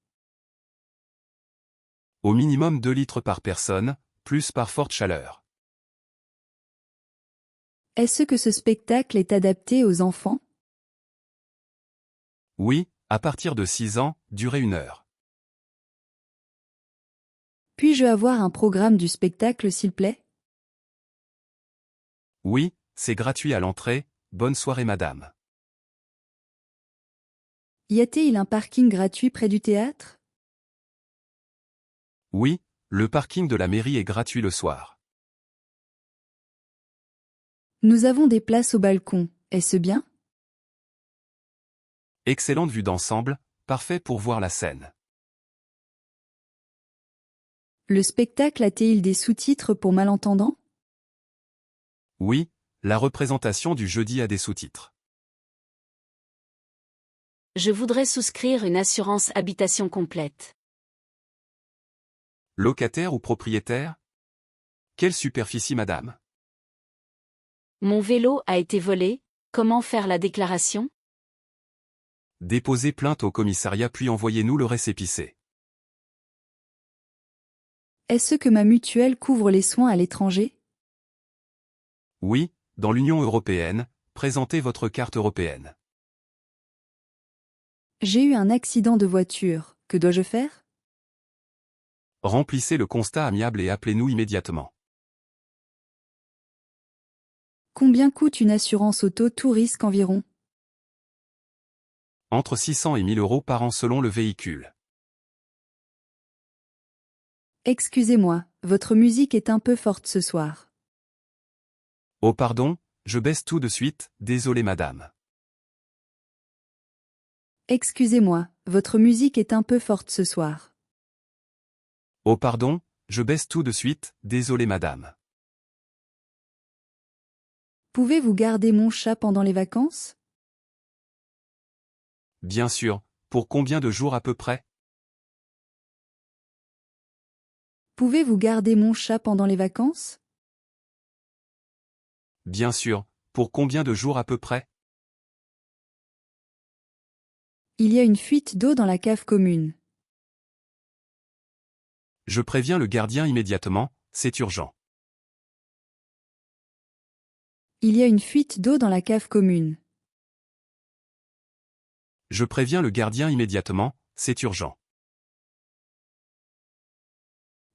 Au minimum 2 litres par personne, plus par forte chaleur. Est-ce que ce spectacle est adapté aux enfants? Oui, à partir de 6 ans, durée 1 heure. Puis-je avoir un programme du spectacle s'il plaît? Oui, c'est gratuit à l'entrée, bonne soirée madame. Y a-t-il un parking gratuit près du théâtre? Oui, le parking de la mairie est gratuit le soir. Nous avons des places au balcon, est-ce bien? Excellente vue d'ensemble, parfait pour voir la scène. Le spectacle a-t-il des sous-titres pour malentendants? Oui, la représentation du jeudi a des sous-titres. Je voudrais souscrire une assurance habitation complète. Locataire ou propriétaire? Quelle superficie madame? Mon vélo a été volé, comment faire la déclaration? Déposez plainte au commissariat puis envoyez-nous le récépissé. Est-ce que ma mutuelle couvre les soins à l'étranger? Oui, dans l'Union européenne, présentez votre carte européenne. J'ai eu un accident de voiture, que dois-je faire? Remplissez le constat amiable et appelez-nous immédiatement. Combien coûte une assurance auto tout risque environ? Entre 600 et 1000 euros par an selon le véhicule. Excusez-moi, votre musique est un peu forte ce soir. Oh pardon, je baisse tout de suite, désolé madame. Excusez-moi, votre musique est un peu forte ce soir. Oh pardon, je baisse tout de suite, désolé madame. Pouvez-vous garder mon chat pendant les vacances? Bien sûr, pour combien de jours à peu près? Pouvez-vous garder mon chat pendant les vacances? Bien sûr, pour combien de jours à peu près? Il y a une fuite d'eau dans la cave commune. Je préviens le gardien immédiatement, c'est urgent. Il y a une fuite d'eau dans la cave commune. Je préviens le gardien immédiatement, c'est urgent.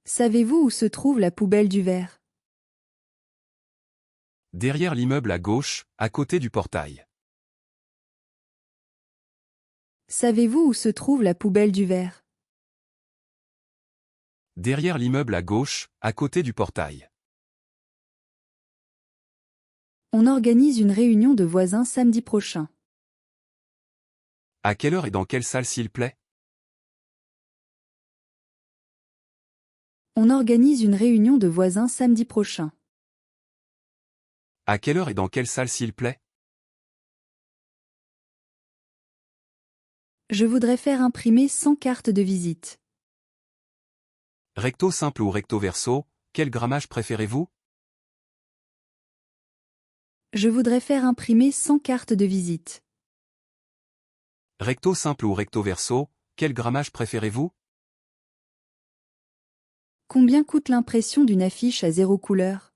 Savez-vous où se trouve la poubelle du verre? Derrière l'immeuble à gauche, à côté du portail. Savez-vous où se trouve la poubelle du verre? Derrière l'immeuble à gauche, à côté du portail. On organise une réunion de voisins samedi prochain. À quelle heure et dans quelle salle s'il plaît? On organise une réunion de voisins samedi prochain. À quelle heure et dans quelle salle s'il plaît? Je voudrais faire imprimer 100 cartes de visite. Recto simple ou recto verso, quel grammage préférez-vous? Je voudrais faire imprimer 100 cartes de visite. Recto simple ou recto verso, quel grammage préférez-vous? Combien coûte l'impression d'une affiche à 0 couleur?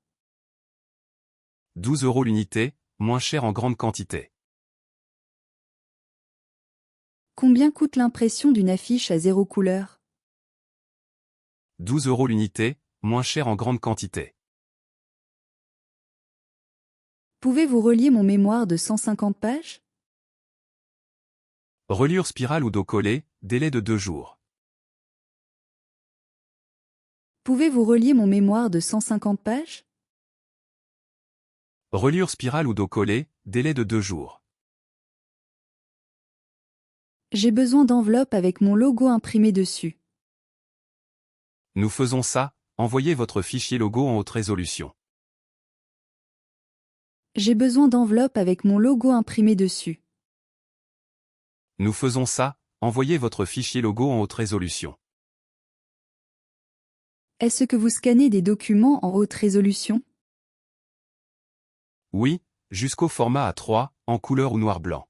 12 euros l'unité, moins cher en grande quantité. Combien coûte l'impression d'une affiche à 0 couleur? 12 euros l'unité, moins cher en grande quantité. Pouvez-vous relier mon mémoire de 150 pages? Reliure spirale ou dos collé, délai de 2 jours. Pouvez-vous relier mon mémoire de 150 pages? Reliure spirale ou dos collé, délai de 2 jours. J'ai besoin d'enveloppes avec mon logo imprimé dessus. Nous faisons ça, envoyez votre fichier logo en haute résolution. J'ai besoin d'enveloppes avec mon logo imprimé dessus. Nous faisons ça, envoyez votre fichier logo en haute résolution. Est-ce que vous scannez des documents en haute résolution? Oui, jusqu'au format A3, en couleur ou noir-blanc.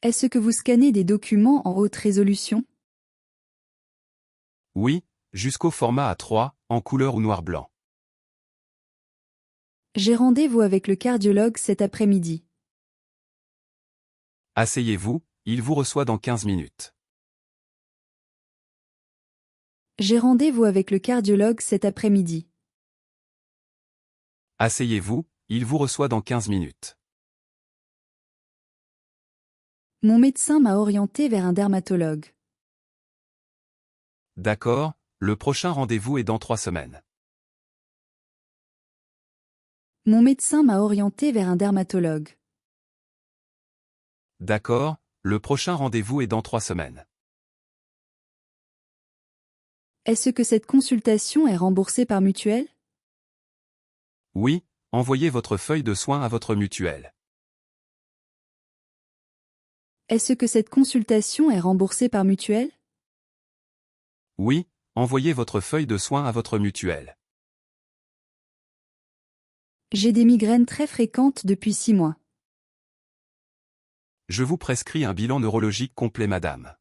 Est-ce que vous scannez des documents en haute résolution? Oui, jusqu'au format A3, en couleur ou noir-blanc. J'ai rendez-vous avec le cardiologue cet après-midi. Asseyez-vous, il vous reçoit dans 15 minutes. J'ai rendez-vous avec le cardiologue cet après-midi. Asseyez-vous, il vous reçoit dans 15 minutes. Mon médecin m'a orienté vers un dermatologue. D'accord, le prochain rendez-vous est dans 3 semaines. Mon médecin m'a orienté vers un dermatologue. D'accord, le prochain rendez-vous est dans 3 semaines. Est-ce que cette consultation est remboursée par mutuelle? Oui, envoyez votre feuille de soins à votre mutuelle. Est-ce que cette consultation est remboursée par mutuelle? Oui, envoyez votre feuille de soins à votre mutuelle. J'ai des migraines très fréquentes depuis 6 mois. Je vous prescris un bilan neurologique complet, madame.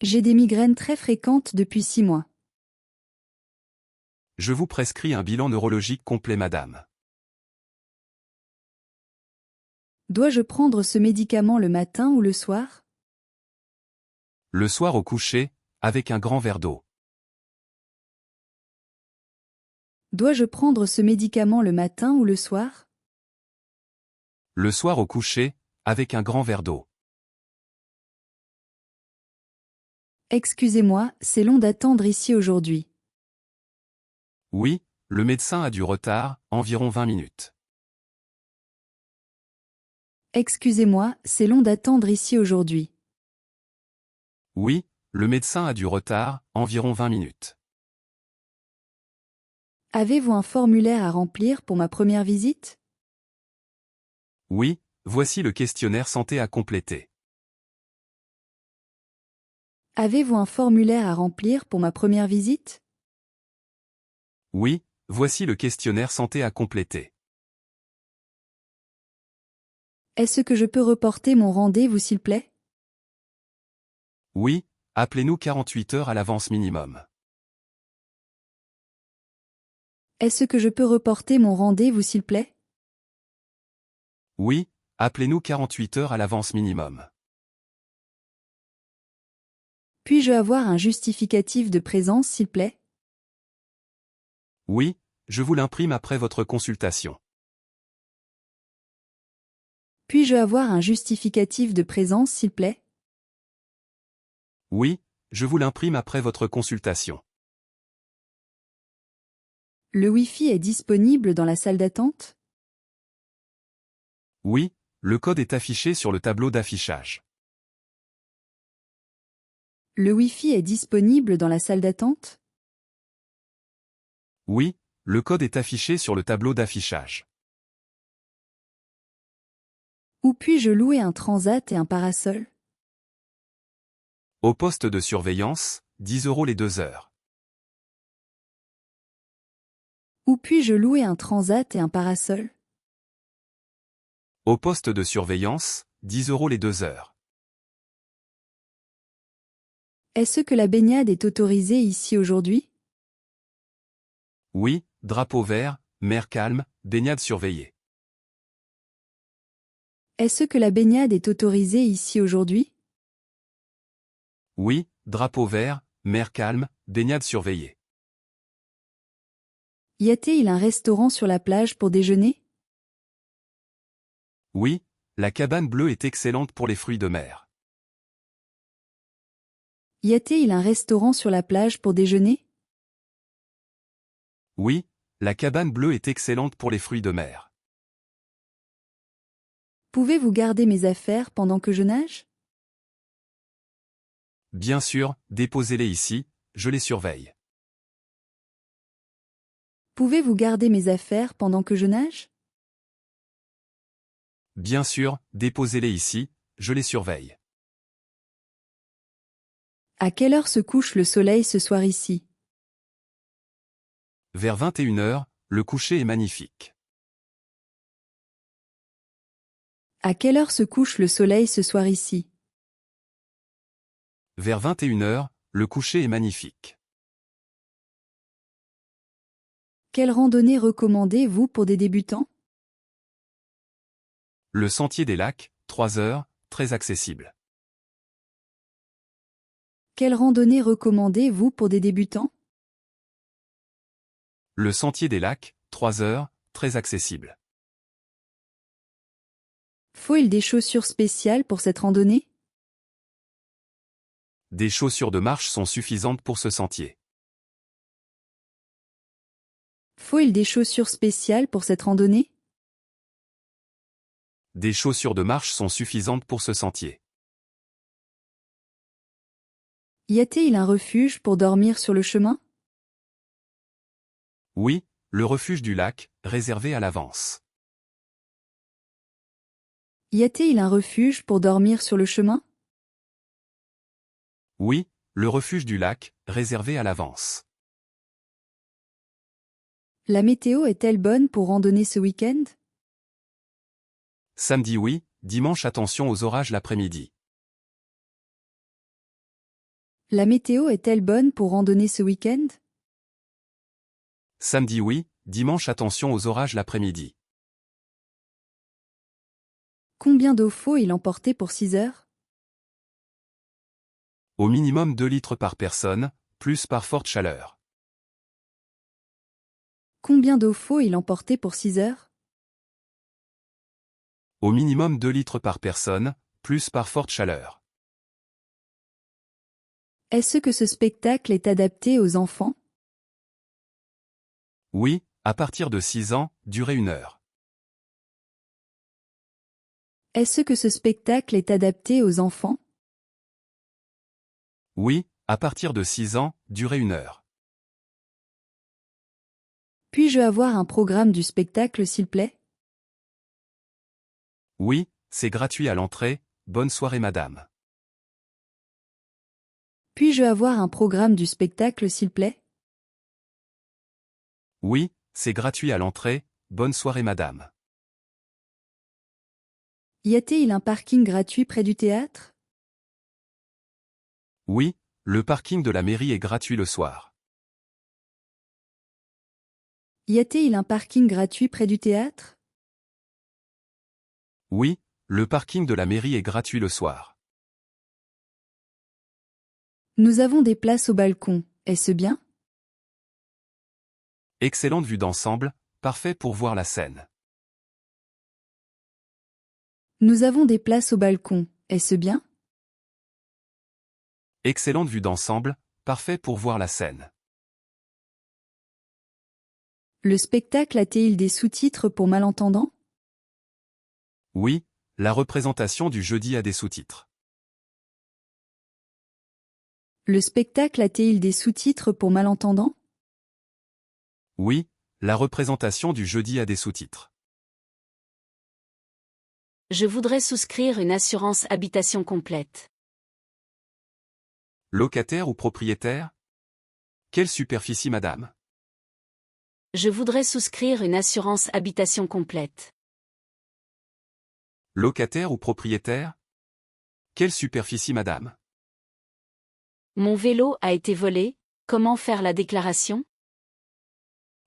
J'ai des migraines très fréquentes depuis 6 mois. Je vous prescris un bilan neurologique complet, madame. Dois-je prendre ce médicament le matin ou le soir? Le soir au coucher, avec un grand verre d'eau. Dois-je prendre ce médicament le matin ou le soir? Le soir au coucher, avec un grand verre d'eau. Excusez-moi, c'est long d'attendre ici aujourd'hui. Oui, le médecin a du retard, environ 20 minutes. Excusez-moi, c'est long d'attendre ici aujourd'hui. Oui, le médecin a du retard, environ 20 minutes. Avez-vous un formulaire à remplir pour ma première visite? Oui, voici le questionnaire santé à compléter. Avez-vous un formulaire à remplir pour ma première visite? Oui, voici le questionnaire santé à compléter. Est-ce que je peux reporter mon rendez-vous s'il plaît? Oui, appelez-nous 48 heures à l'avance minimum. Est-ce que je peux reporter mon rendez-vous s'il plaît? Oui, appelez-nous 48 heures à l'avance minimum. Puis-je avoir un justificatif de présence s'il plaît? Oui, je vous l'imprime après votre consultation. Puis-je avoir un justificatif de présence s'il plaît? Oui, je vous l'imprime après votre consultation. Le Wi-Fi est disponible dans la salle d'attente? Oui, le code est affiché sur le tableau d'affichage. Le Wi-Fi est disponible dans la salle d'attente? Oui, le code est affiché sur le tableau d'affichage. Où puis-je louer un transat et un parasol? Au poste de surveillance, 10 € les 2 heures. Où puis-je louer un transat et un parasol? Au poste de surveillance, 10 € les 2 heures. Est-ce que la baignade est autorisée ici aujourd'hui? Oui, drapeau vert, mer calme, baignade surveillée. Est-ce que la baignade est autorisée ici aujourd'hui? Oui, drapeau vert, mer calme, baignade surveillée. Y a-t-il un restaurant sur la plage pour déjeuner? Oui, la cabane bleue est excellente pour les fruits de mer. Y a-t-il un restaurant sur la plage pour déjeuner? Oui, la cabane bleue est excellente pour les fruits de mer. Pouvez-vous garder mes affaires pendant que je nage? Bien sûr, déposez-les ici, je les surveille. Pouvez-vous garder mes affaires pendant que je nage? Bien sûr, déposez-les ici, je les surveille. À quelle heure se couche le soleil ce soir ici? Vers 21 heures, le coucher est magnifique. À quelle heure se couche le soleil ce soir ici? Vers 21 heures, le coucher est magnifique. Quelle randonnée recommandez-vous pour des débutants? Le sentier des lacs, 3 heures, très accessible. Quelle randonnée recommandez-vous pour des débutants? Le sentier des lacs, 3 heures, très accessible. Faut-il des chaussures spéciales pour cette randonnée? Des chaussures de marche sont suffisantes pour ce sentier. Faut-il des chaussures spéciales pour cette randonnée? Des chaussures de marche sont suffisantes pour ce sentier. Y a-t-il un refuge pour dormir sur le chemin? Oui, le refuge du lac, réservé à l'avance. Y a-t-il un refuge pour dormir sur le chemin? Oui, le refuge du lac, réservé à l'avance. La météo est-elle bonne pour randonner ce week-end? Samedi oui, dimanche attention aux orages l'après-midi. La météo est-elle bonne pour randonner ce week-end? Samedi oui, dimanche attention aux orages l'après-midi. Combien d'eau faut-il emporter pour 6 heures? Au minimum 2 litres par personne, plus par forte chaleur. Combien d'eau faut-il emporter pour 6 heures? Au minimum 2 litres par personne, plus par forte chaleur. Est-ce que ce spectacle est adapté aux enfants? Oui, à partir de 6 ans, durée 1 heure. Est-ce que ce spectacle est adapté aux enfants? Oui, à partir de 6 ans, durée 1 heure. Puis-je avoir un programme du spectacle s'il plaît? Oui, c'est gratuit à l'entrée, bonne soirée madame. Puis-je avoir un programme du spectacle s'il plaît? Oui, c'est gratuit à l'entrée, bonne soirée madame. Y a-t-il un parking gratuit près du théâtre? Oui, le parking de la mairie est gratuit le soir. Y a-t-il un parking gratuit près du théâtre? Oui, le parking de la mairie est gratuit le soir. Nous avons des places au balcon, est-ce bien? Excellente vue d'ensemble, parfait pour voir la Seine. Nous avons des places au balcon, est-ce bien? Excellente vue d'ensemble, parfait pour voir la Seine. Le spectacle a-t-il des sous-titres pour malentendants? Oui, la représentation du jeudi a des sous-titres. Le spectacle a-t-il des sous-titres pour malentendants? Oui, la représentation du jeudi a des sous-titres. Je voudrais souscrire une assurance habitation complète. Locataire ou propriétaire? Quelle superficie madame? Je voudrais souscrire une assurance habitation complète. Locataire ou propriétaire? Quelle superficie madame? Mon vélo a été volé, comment faire la déclaration?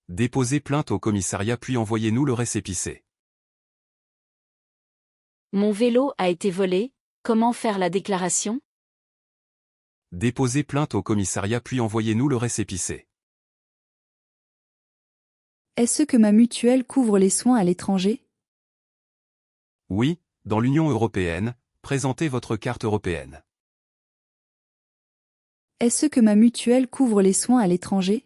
Déposez plainte au commissariat puis envoyez-nous le récépissé. Mon vélo a été volé, comment faire la déclaration? Déposez plainte au commissariat puis envoyez-nous le récépissé. Est-ce que ma mutuelle couvre les soins à l'étranger? Oui, dans l'Union européenne, présentez votre carte européenne. Est-ce que ma mutuelle couvre les soins à l'étranger?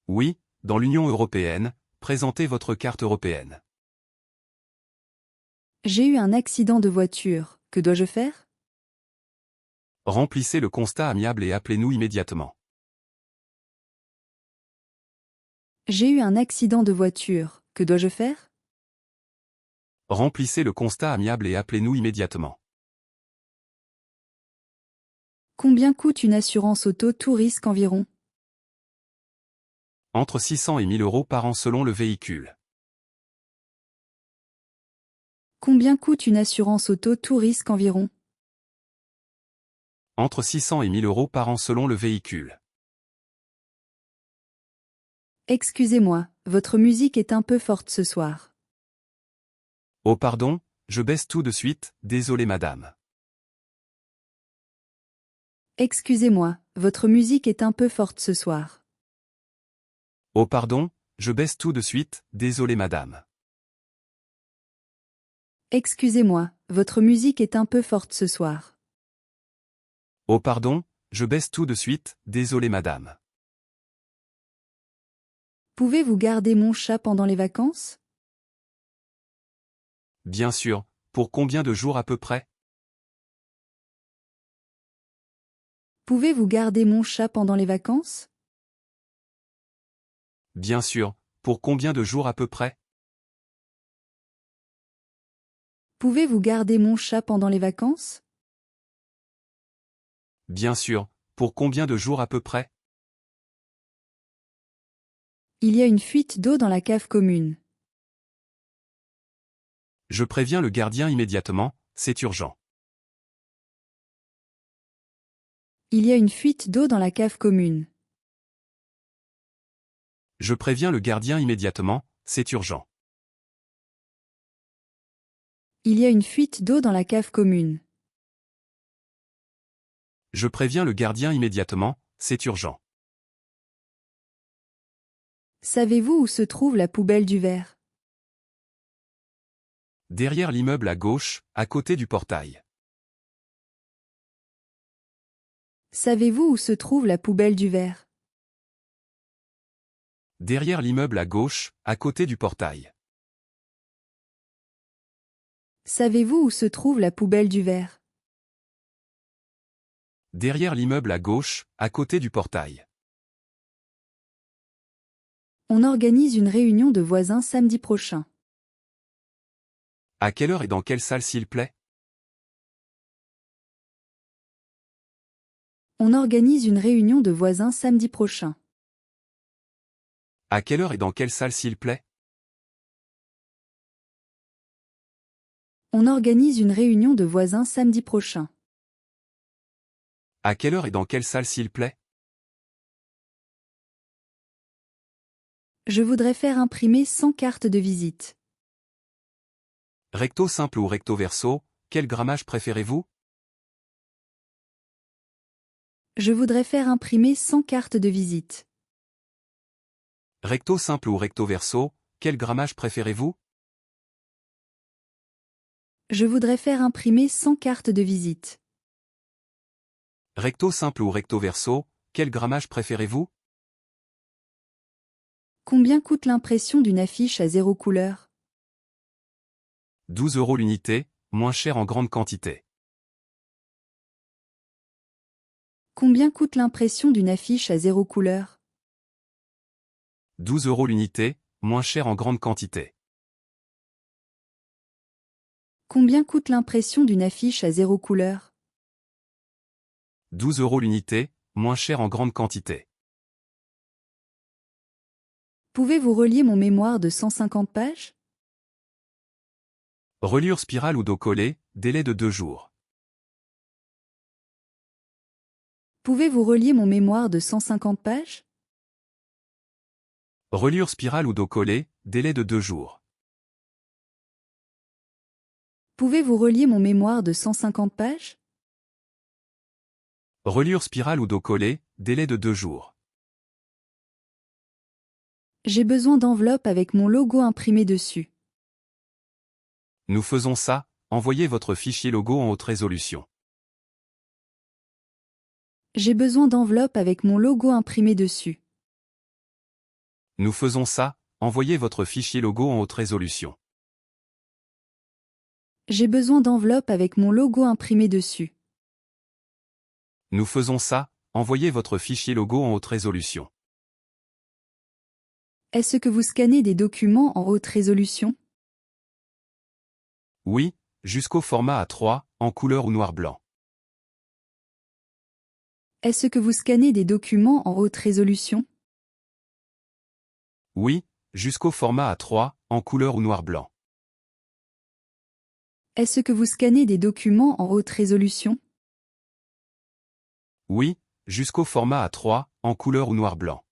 Oui, dans l'Union européenne, présentez votre carte européenne. J'ai eu un accident de voiture, que dois-je faire? Remplissez le constat amiable et appelez-nous immédiatement. J'ai eu un accident de voiture, que dois-je faire? Remplissez le constat amiable et appelez-nous immédiatement. Combien coûte une assurance auto tout risque environ? Entre 600 et 1000 euros par an selon le véhicule. Combien coûte une assurance auto tout risque environ? Entre 600 et 1000 euros par an selon le véhicule. Excusez-moi, votre musique est un peu forte ce soir. Oh pardon, je baisse tout de suite, désolé madame. Excusez-moi, votre musique est un peu forte ce soir. Oh pardon, je baisse tout de suite, désolé madame. Excusez-moi, votre musique est un peu forte ce soir. Oh pardon, je baisse tout de suite, désolé madame. Pouvez-vous garder mon chat pendant les vacances? Bien sûr, pour combien de jours à peu près? Pouvez-vous garder mon chat pendant les vacances? Bien sûr, pour combien de jours à peu près? Pouvez-vous garder mon chat pendant les vacances? Bien sûr, pour combien de jours à peu près? Il y a une fuite d'eau dans la cave commune. Je préviens le gardien immédiatement, c'est urgent. Il y a une fuite d'eau dans la cave commune. Je préviens le gardien immédiatement, c'est urgent. Il y a une fuite d'eau dans la cave commune. Je préviens le gardien immédiatement, c'est urgent. Savez-vous où se trouve la poubelle du verre? Derrière l'immeuble à gauche, à côté du portail. Savez-vous où se trouve la poubelle du verre? Derrière l'immeuble à gauche, à côté du portail. Savez-vous où se trouve la poubelle du verre? Derrière l'immeuble à gauche, à côté du portail. On organise une réunion de voisins samedi prochain. À quelle heure et dans quelle salle s'il plaît? On organise une réunion de voisins samedi prochain. À quelle heure et dans quelle salle s'il plaît? On organise une réunion de voisins samedi prochain. À quelle heure et dans quelle salle s'il plaît? Je voudrais faire imprimer 100 cartes de visite. Recto simple ou recto verso, quel grammage préférez-vous? Je voudrais faire imprimer 100 cartes de visite. Recto simple ou recto verso, quel grammage préférez-vous? Je voudrais faire imprimer 100 cartes de visite. Recto simple ou recto verso, quel grammage préférez-vous? Combien coûte l'impression d'une affiche à 0 couleur? 12 € l'unité, moins cher en grande quantité. Combien coûte l'impression d'une affiche à 0 couleur? 12 € l'unité, moins cher en grande quantité. Combien coûte l'impression d'une affiche à 0 couleur? 12 € l'unité, moins cher en grande quantité. Pouvez-vous relier mon mémoire de 150 pages? Reliure spirale ou dos collé, délai de 2 jours. Pouvez-vous relier mon mémoire de 150 pages? Reliure spirale ou dos collé, délai de 2 jours. Pouvez-vous relier mon mémoire de 150 pages? Reliure spirale ou dos collé, délai de 2 jours. J'ai besoin d'enveloppes avec mon logo imprimé dessus. Nous faisons ça, envoyez votre fichier logo en haute résolution. J'ai besoin d'enveloppes avec mon logo imprimé dessus. Nous faisons ça, envoyez votre fichier logo en haute résolution. J'ai besoin d'enveloppes avec mon logo imprimé dessus. Nous faisons ça, envoyez votre fichier logo en haute résolution. Est-ce que vous scannez des documents en haute résolution? Oui, jusqu'au format A3, en couleur ou noir-blanc. Est-ce que vous scannez des documents en haute résolution? Oui, jusqu'au format A3, en couleur ou noir-blanc. Est-ce que vous scannez des documents en haute résolution? Oui, jusqu'au format A3, en couleur ou noir-blanc.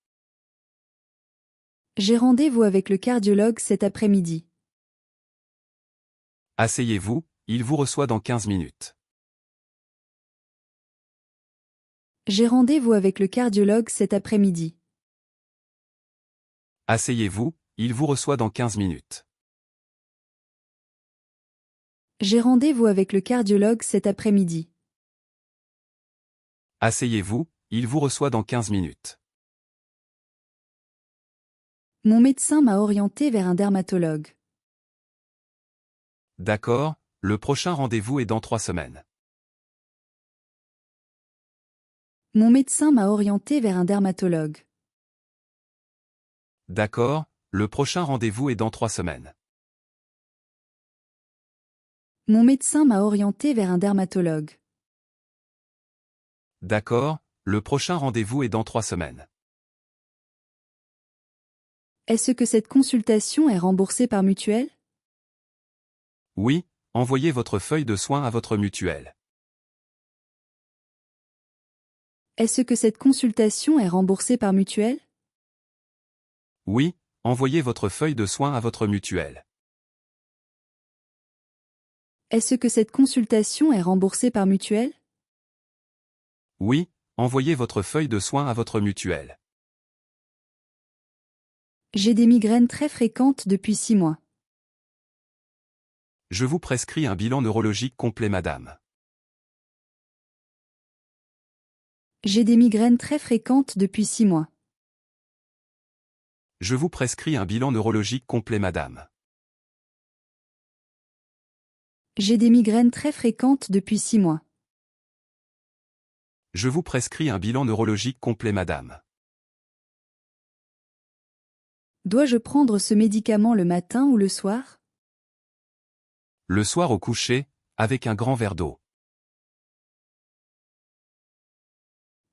J'ai rendez-vous avec le cardiologue cet après-midi. Asseyez-vous, il vous reçoit dans 15 minutes. J'ai rendez-vous avec le cardiologue cet après-midi. Asseyez-vous, il vous reçoit dans 15 minutes. J'ai rendez-vous avec le cardiologue cet après-midi. Asseyez-vous, il vous reçoit dans 15 minutes. Mon médecin m'a orienté vers un dermatologue. D'accord, le prochain rendez-vous est dans 3 semaines. Mon médecin m'a orienté vers un dermatologue. D'accord, le prochain rendez-vous est dans 3 semaines. Mon médecin m'a orienté vers un dermatologue. D'accord, le prochain rendez-vous est dans 3 semaines. Est-ce que cette consultation est remboursée par mutuelle? Oui, envoyez votre feuille de soins à votre mutuelle. Est-ce que cette consultation est remboursée par mutuelle? Oui, envoyez votre feuille de soins à votre mutuelle. Est-ce que cette consultation est remboursée par mutuelle? Oui, envoyez votre feuille de soins à votre mutuelle. J'ai des migraines très fréquentes depuis 6 mois. Je vous prescris un bilan neurologique complet, madame. J'ai des migraines très fréquentes depuis 6 mois. Je vous prescris un bilan neurologique complet, madame. J'ai des migraines très fréquentes depuis 6 mois. Je vous prescris un bilan neurologique complet, madame. Dois-je prendre ce médicament le matin ou le soir? Le soir au coucher, avec un grand verre d'eau.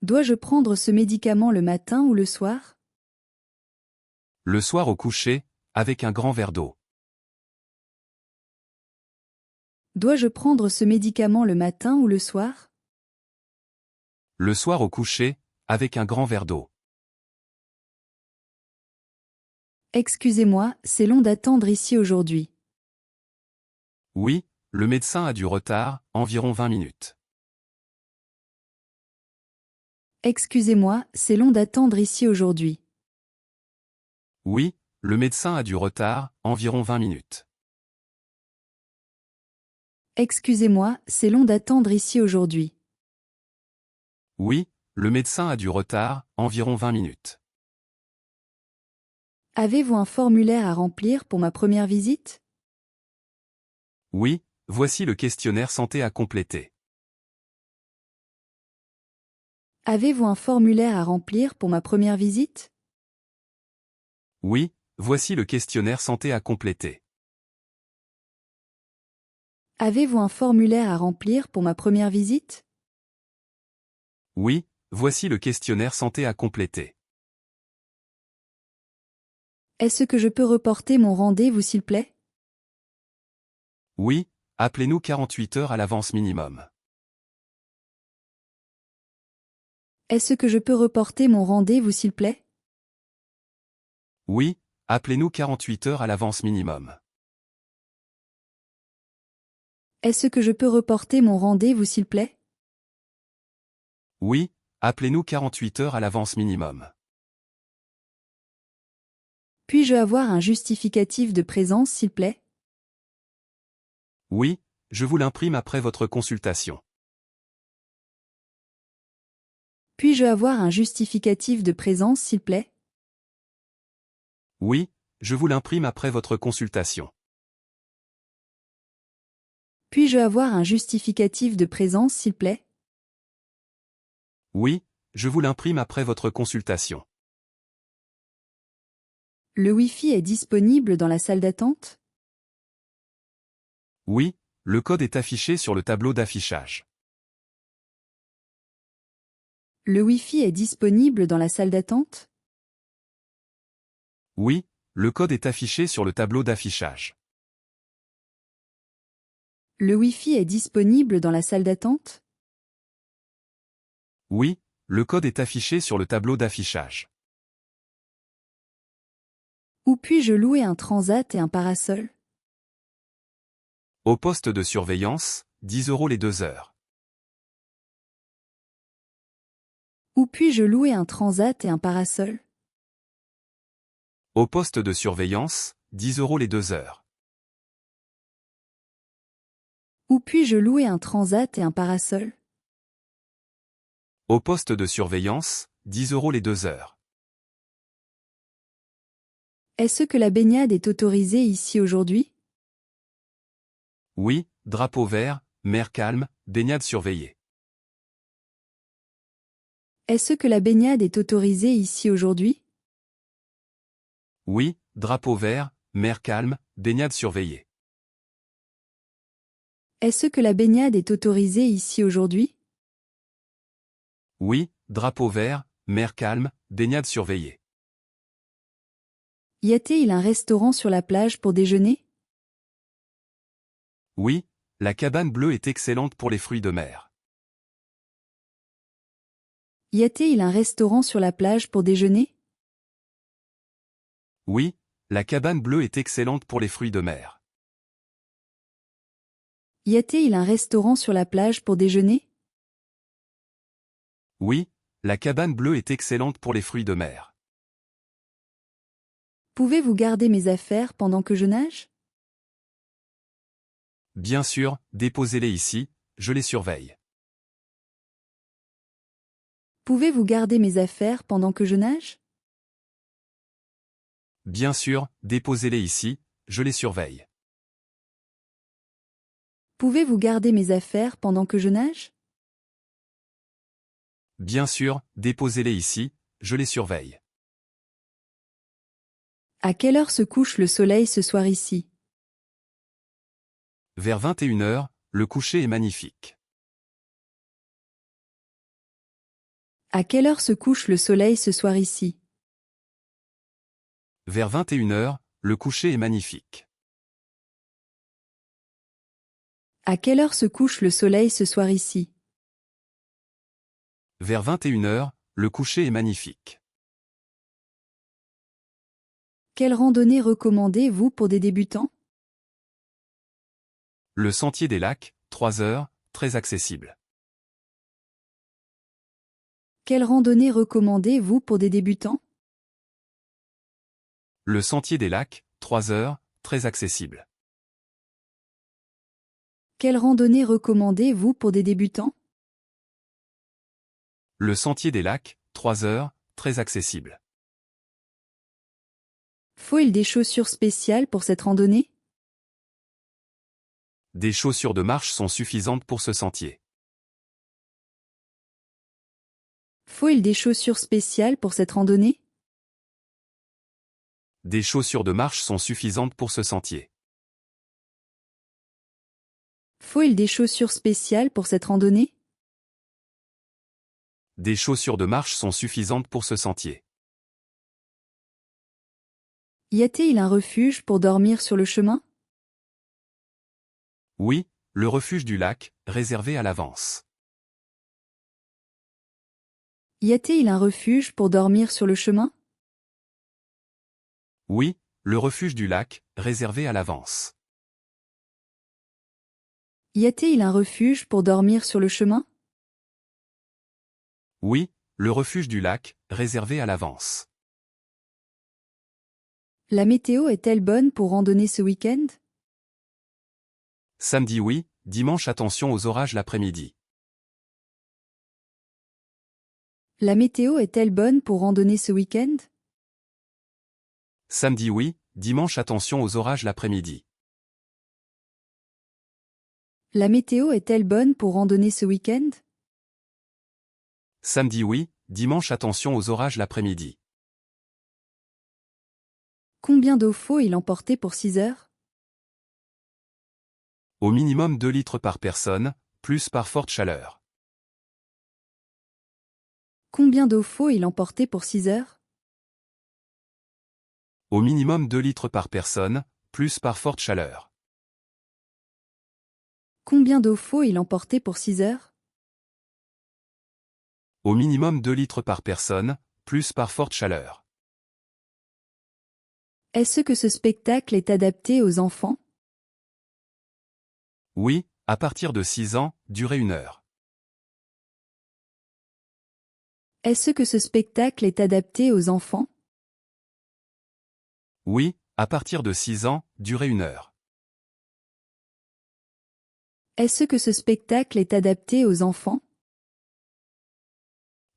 Dois-je prendre ce médicament le matin ou le soir? Le soir au coucher, avec un grand verre d'eau. Dois-je prendre ce médicament le matin ou le soir? Le soir au coucher, avec un grand verre d'eau. Excusez-moi, c'est long d'attendre ici aujourd'hui. Oui, le médecin a du retard, environ 20 minutes. Excusez-moi, c'est long d'attendre ici aujourd'hui. Oui, le médecin a du retard, environ 20 minutes. Excusez-moi, c'est long d'attendre ici aujourd'hui. Oui, le médecin a du retard, environ 20 minutes. Avez-vous un formulaire à remplir pour ma première visite? Oui, voici le questionnaire santé à compléter. Avez-vous un formulaire à remplir pour ma première visite? Oui, voici le questionnaire santé à compléter. Avez-vous un formulaire à remplir pour ma première visite? Oui, voici le questionnaire santé à compléter. Est-ce que je peux reporter mon rendez-vous s'il plaît? Oui, appelez-nous 48 heures à l'avance minimum. Est-ce que je peux reporter mon rendez-vous s'il plaît? Oui, appelez-nous 48 heures à l'avance minimum. Est-ce que je peux reporter mon rendez-vous s'il plaît? Oui, appelez-nous 48 heures à l'avance minimum. Puis-je avoir un justificatif de présence s'il plaît? Oui, je vous l'imprime après votre consultation. Puis-je avoir un justificatif de présence s'il plaît? Oui, je vous l'imprime après votre consultation. Puis-je avoir un justificatif de présence s'il plaît? Oui, je vous l'imprime après votre consultation. Le Wi-Fi est disponible dans la salle d'attente? Oui, le code est affiché sur le tableau d'affichage. Le Wi-Fi est disponible dans la salle d'attente? Oui, le code est affiché sur le tableau d'affichage. Le Wi-Fi est disponible dans la salle d'attente? Oui, le code est affiché sur le tableau d'affichage. Où puis-je louer un transat et un parasol? Au poste de surveillance, 10 € les 2 heures. Où puis-je louer un transat et un parasol? Au poste de surveillance, 10 € les 2 heures. Où puis-je louer un transat et un parasol? Au poste de surveillance, 10 € les 2 heures. Est-ce que la baignade est autorisée ici aujourd'hui? Oui, drapeau vert, mer calme, baignade surveillée. Est-ce que la baignade est autorisée ici aujourd'hui? Oui, drapeau vert, mer calme, baignade surveillée. Est-ce que la baignade est autorisée ici aujourd'hui? Oui, drapeau vert, mer calme, baignade surveillée. Y a-t-il un restaurant sur la plage pour déjeuner? Oui, la cabane bleue est excellente pour les fruits de mer. Y a-t-il un restaurant sur la plage pour déjeuner? Oui, la cabane bleue est excellente pour les fruits de mer. Y a-t-il un restaurant sur la plage pour déjeuner? Oui, la cabane bleue est excellente pour les fruits de mer. Pouvez-vous garder mes affaires pendant que je nage? Bien sûr, déposez-les ici, je les surveille. Pouvez-vous garder mes affaires pendant que je nage? Bien sûr, déposez-les ici, je les surveille. Pouvez-vous garder mes affaires pendant que je nage? Bien sûr, déposez-les ici, je les surveille. À quelle heure se couche le soleil ce soir ici? Vers 21 h, le coucher est magnifique. À quelle heure se couche le soleil ce soir ici? Vers 21 h, le coucher est magnifique. À quelle heure se couche le soleil ce soir ici? Vers 21 h, le coucher est magnifique. Quelle randonnée recommandez-vous pour des débutants? Le sentier des lacs, 3 heures, très accessible. Quelle randonnée recommandez-vous pour des débutants? Le sentier des lacs, 3 heures, très accessible. Quelle randonnée recommandez-vous pour des débutants? Le sentier des lacs, 3 heures, très accessible. Faut-il des chaussures spéciales pour cette randonnée? Des chaussures de marche sont suffisantes pour ce sentier. Faut-il des chaussures spéciales pour cette randonnée? Des chaussures de marche sont suffisantes pour ce sentier. Faut-il des chaussures spéciales pour cette randonnée? Des chaussures de marche sont suffisantes pour ce sentier. Y a-t-il un refuge pour dormir sur le chemin? Oui, le refuge du lac, réservé à l'avance. Y a-t-il un refuge pour dormir sur le chemin? Oui, le refuge du lac, réservé à l'avance. Y a-t-il un refuge pour dormir sur le chemin? Oui, le refuge du lac, réservé à l'avance. La météo est-elle bonne pour randonner ce week-end? Samedi oui, dimanche attention aux orages l'après-midi. La météo est-elle bonne pour randonner ce week-end? Samedi oui, dimanche attention aux orages l'après-midi. La météo est-elle bonne pour randonner ce week-end? Samedi oui, dimanche attention aux orages l'après-midi. Combien d'eau faut-il emporter pour 6 heures? Au minimum 2 litres par personne, plus par forte chaleur. Combien d'eau faut-il emporter pour 6 heures? Au minimum 2 litres par personne, plus par forte chaleur. Combien d'eau faut-il emporter pour 6 heures? Au minimum 2 litres par personne, plus par forte chaleur. Est-ce que ce spectacle est adapté aux enfants? Oui, à partir de 6 ans, durée 1 heure. Est-ce que ce spectacle est adapté aux enfants? Oui, à partir de 6 ans, durée 1 heure. Est-ce que ce spectacle est adapté aux enfants?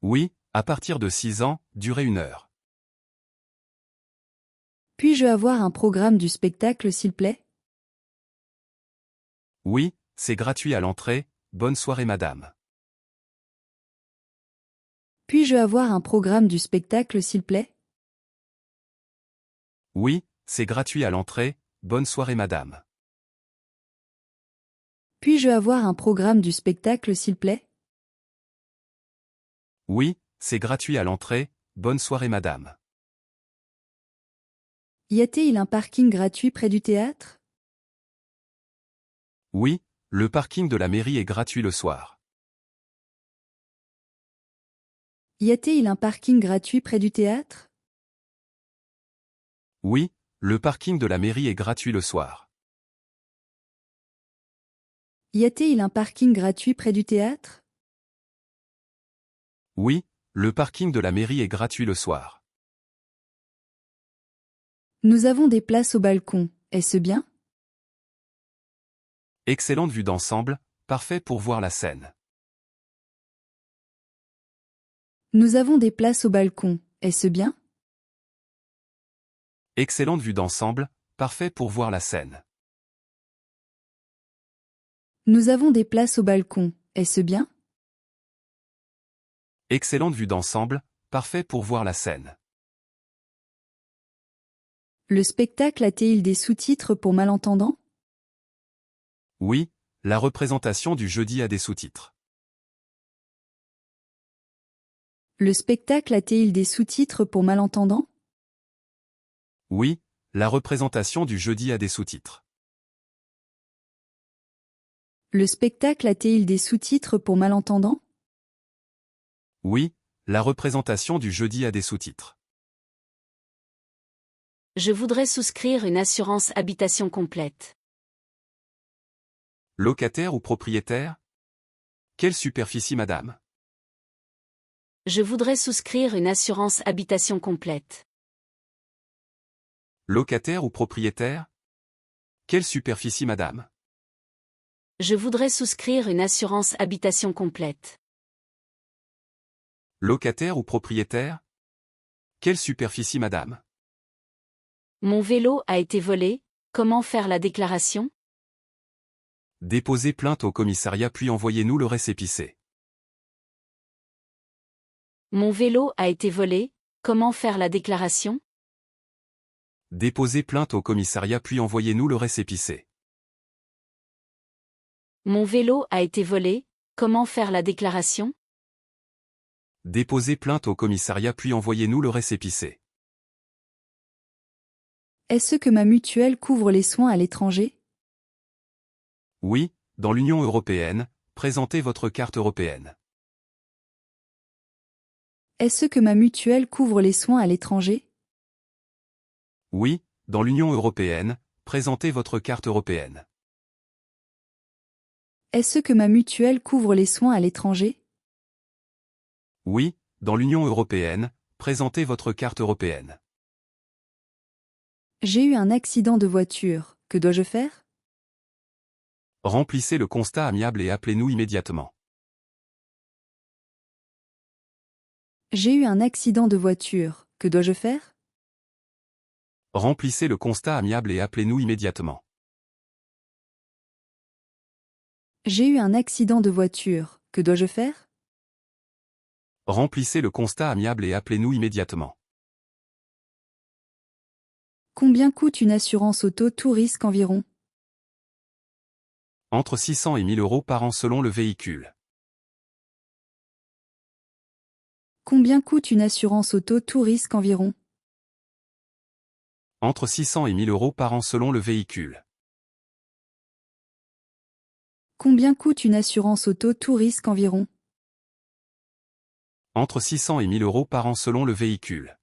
Oui, à partir de 6 ans, durée 1 heure. Puis-je avoir un programme du spectacle s'il plaît? Oui, c'est gratuit à l'entrée, bonne soirée madame. Puis-je avoir un programme du spectacle s'il plaît? Oui, c'est gratuit à l'entrée, bonne soirée madame. Puis-je avoir un programme du spectacle s'il plaît? Oui, c'est gratuit à l'entrée, bonne soirée madame. Y a-t-il un parking gratuit près du théâtre? Oui, le parking de la mairie est gratuit le soir. Y a-t-il un parking gratuit près du théâtre? Oui, le parking de la mairie est gratuit le soir. Y a-t-il un parking gratuit près du théâtre? Oui, le parking de la mairie est gratuit le soir. Nous avons des places au balcon, est-ce bien? Excellente vue d'ensemble, parfait pour voir la scène. Nous avons des places au balcon, est-ce bien? Excellente vue d'ensemble, parfait pour voir la scène. Nous avons des places au balcon, est-ce bien? Excellente vue d'ensemble, parfait pour voir la scène. Le spectacle a-t-il des sous-titres pour malentendants? Oui, la représentation du jeudi a des sous-titres. Le spectacle a-t-il des sous-titres pour malentendants? Oui, la représentation du jeudi a des sous-titres. Le spectacle a-t-il des sous-titres pour malentendants? Oui, la représentation du jeudi a des sous-titres. Je voudrais souscrire une assurance habitation complète. Locataire ou propriétaire? Quelle superficie madame? Je voudrais souscrire une assurance habitation complète. Locataire ou propriétaire? Quelle superficie madame? Je voudrais souscrire une assurance habitation complète. Locataire ou propriétaire? Quelle superficie madame? Mon vélo a été volé, comment faire la déclaration? Déposez plainte au commissariat puis envoyez-nous le récépissé. Mon vélo a été volé, comment faire la déclaration? Déposez plainte au commissariat puis envoyez-nous le récépissé. Mon vélo a été volé, comment faire la déclaration? Déposez plainte au commissariat puis envoyez-nous le récépissé. Est-ce que ma mutuelle couvre les soins à l'étranger? Oui, dans l'Union européenne, présentez votre carte européenne. Est-ce que ma mutuelle couvre les soins à l'étranger? Oui, dans l'Union européenne, présentez votre carte européenne. Est-ce que ma mutuelle couvre les soins à l'étranger? Oui, dans l'Union européenne, présentez votre carte européenne. J'ai eu un accident de voiture, que dois-je faire? Remplissez le constat amiable et appelez-nous immédiatement. J'ai eu un accident de voiture, que dois-je faire? Remplissez le constat amiable et appelez-nous immédiatement. J'ai eu un accident de voiture, que dois-je faire? Remplissez le constat amiable et appelez-nous immédiatement. Combien coûte une assurance auto tout risque environ? Entre 600 et 1000 euros par an selon le véhicule. Combien coûte une assurance auto tout risque environ? Entre 600 et 1000 euros par an selon le véhicule. Combien coûte une assurance auto tout risque environ? Entre 600 et 1000 euros par an selon le véhicule.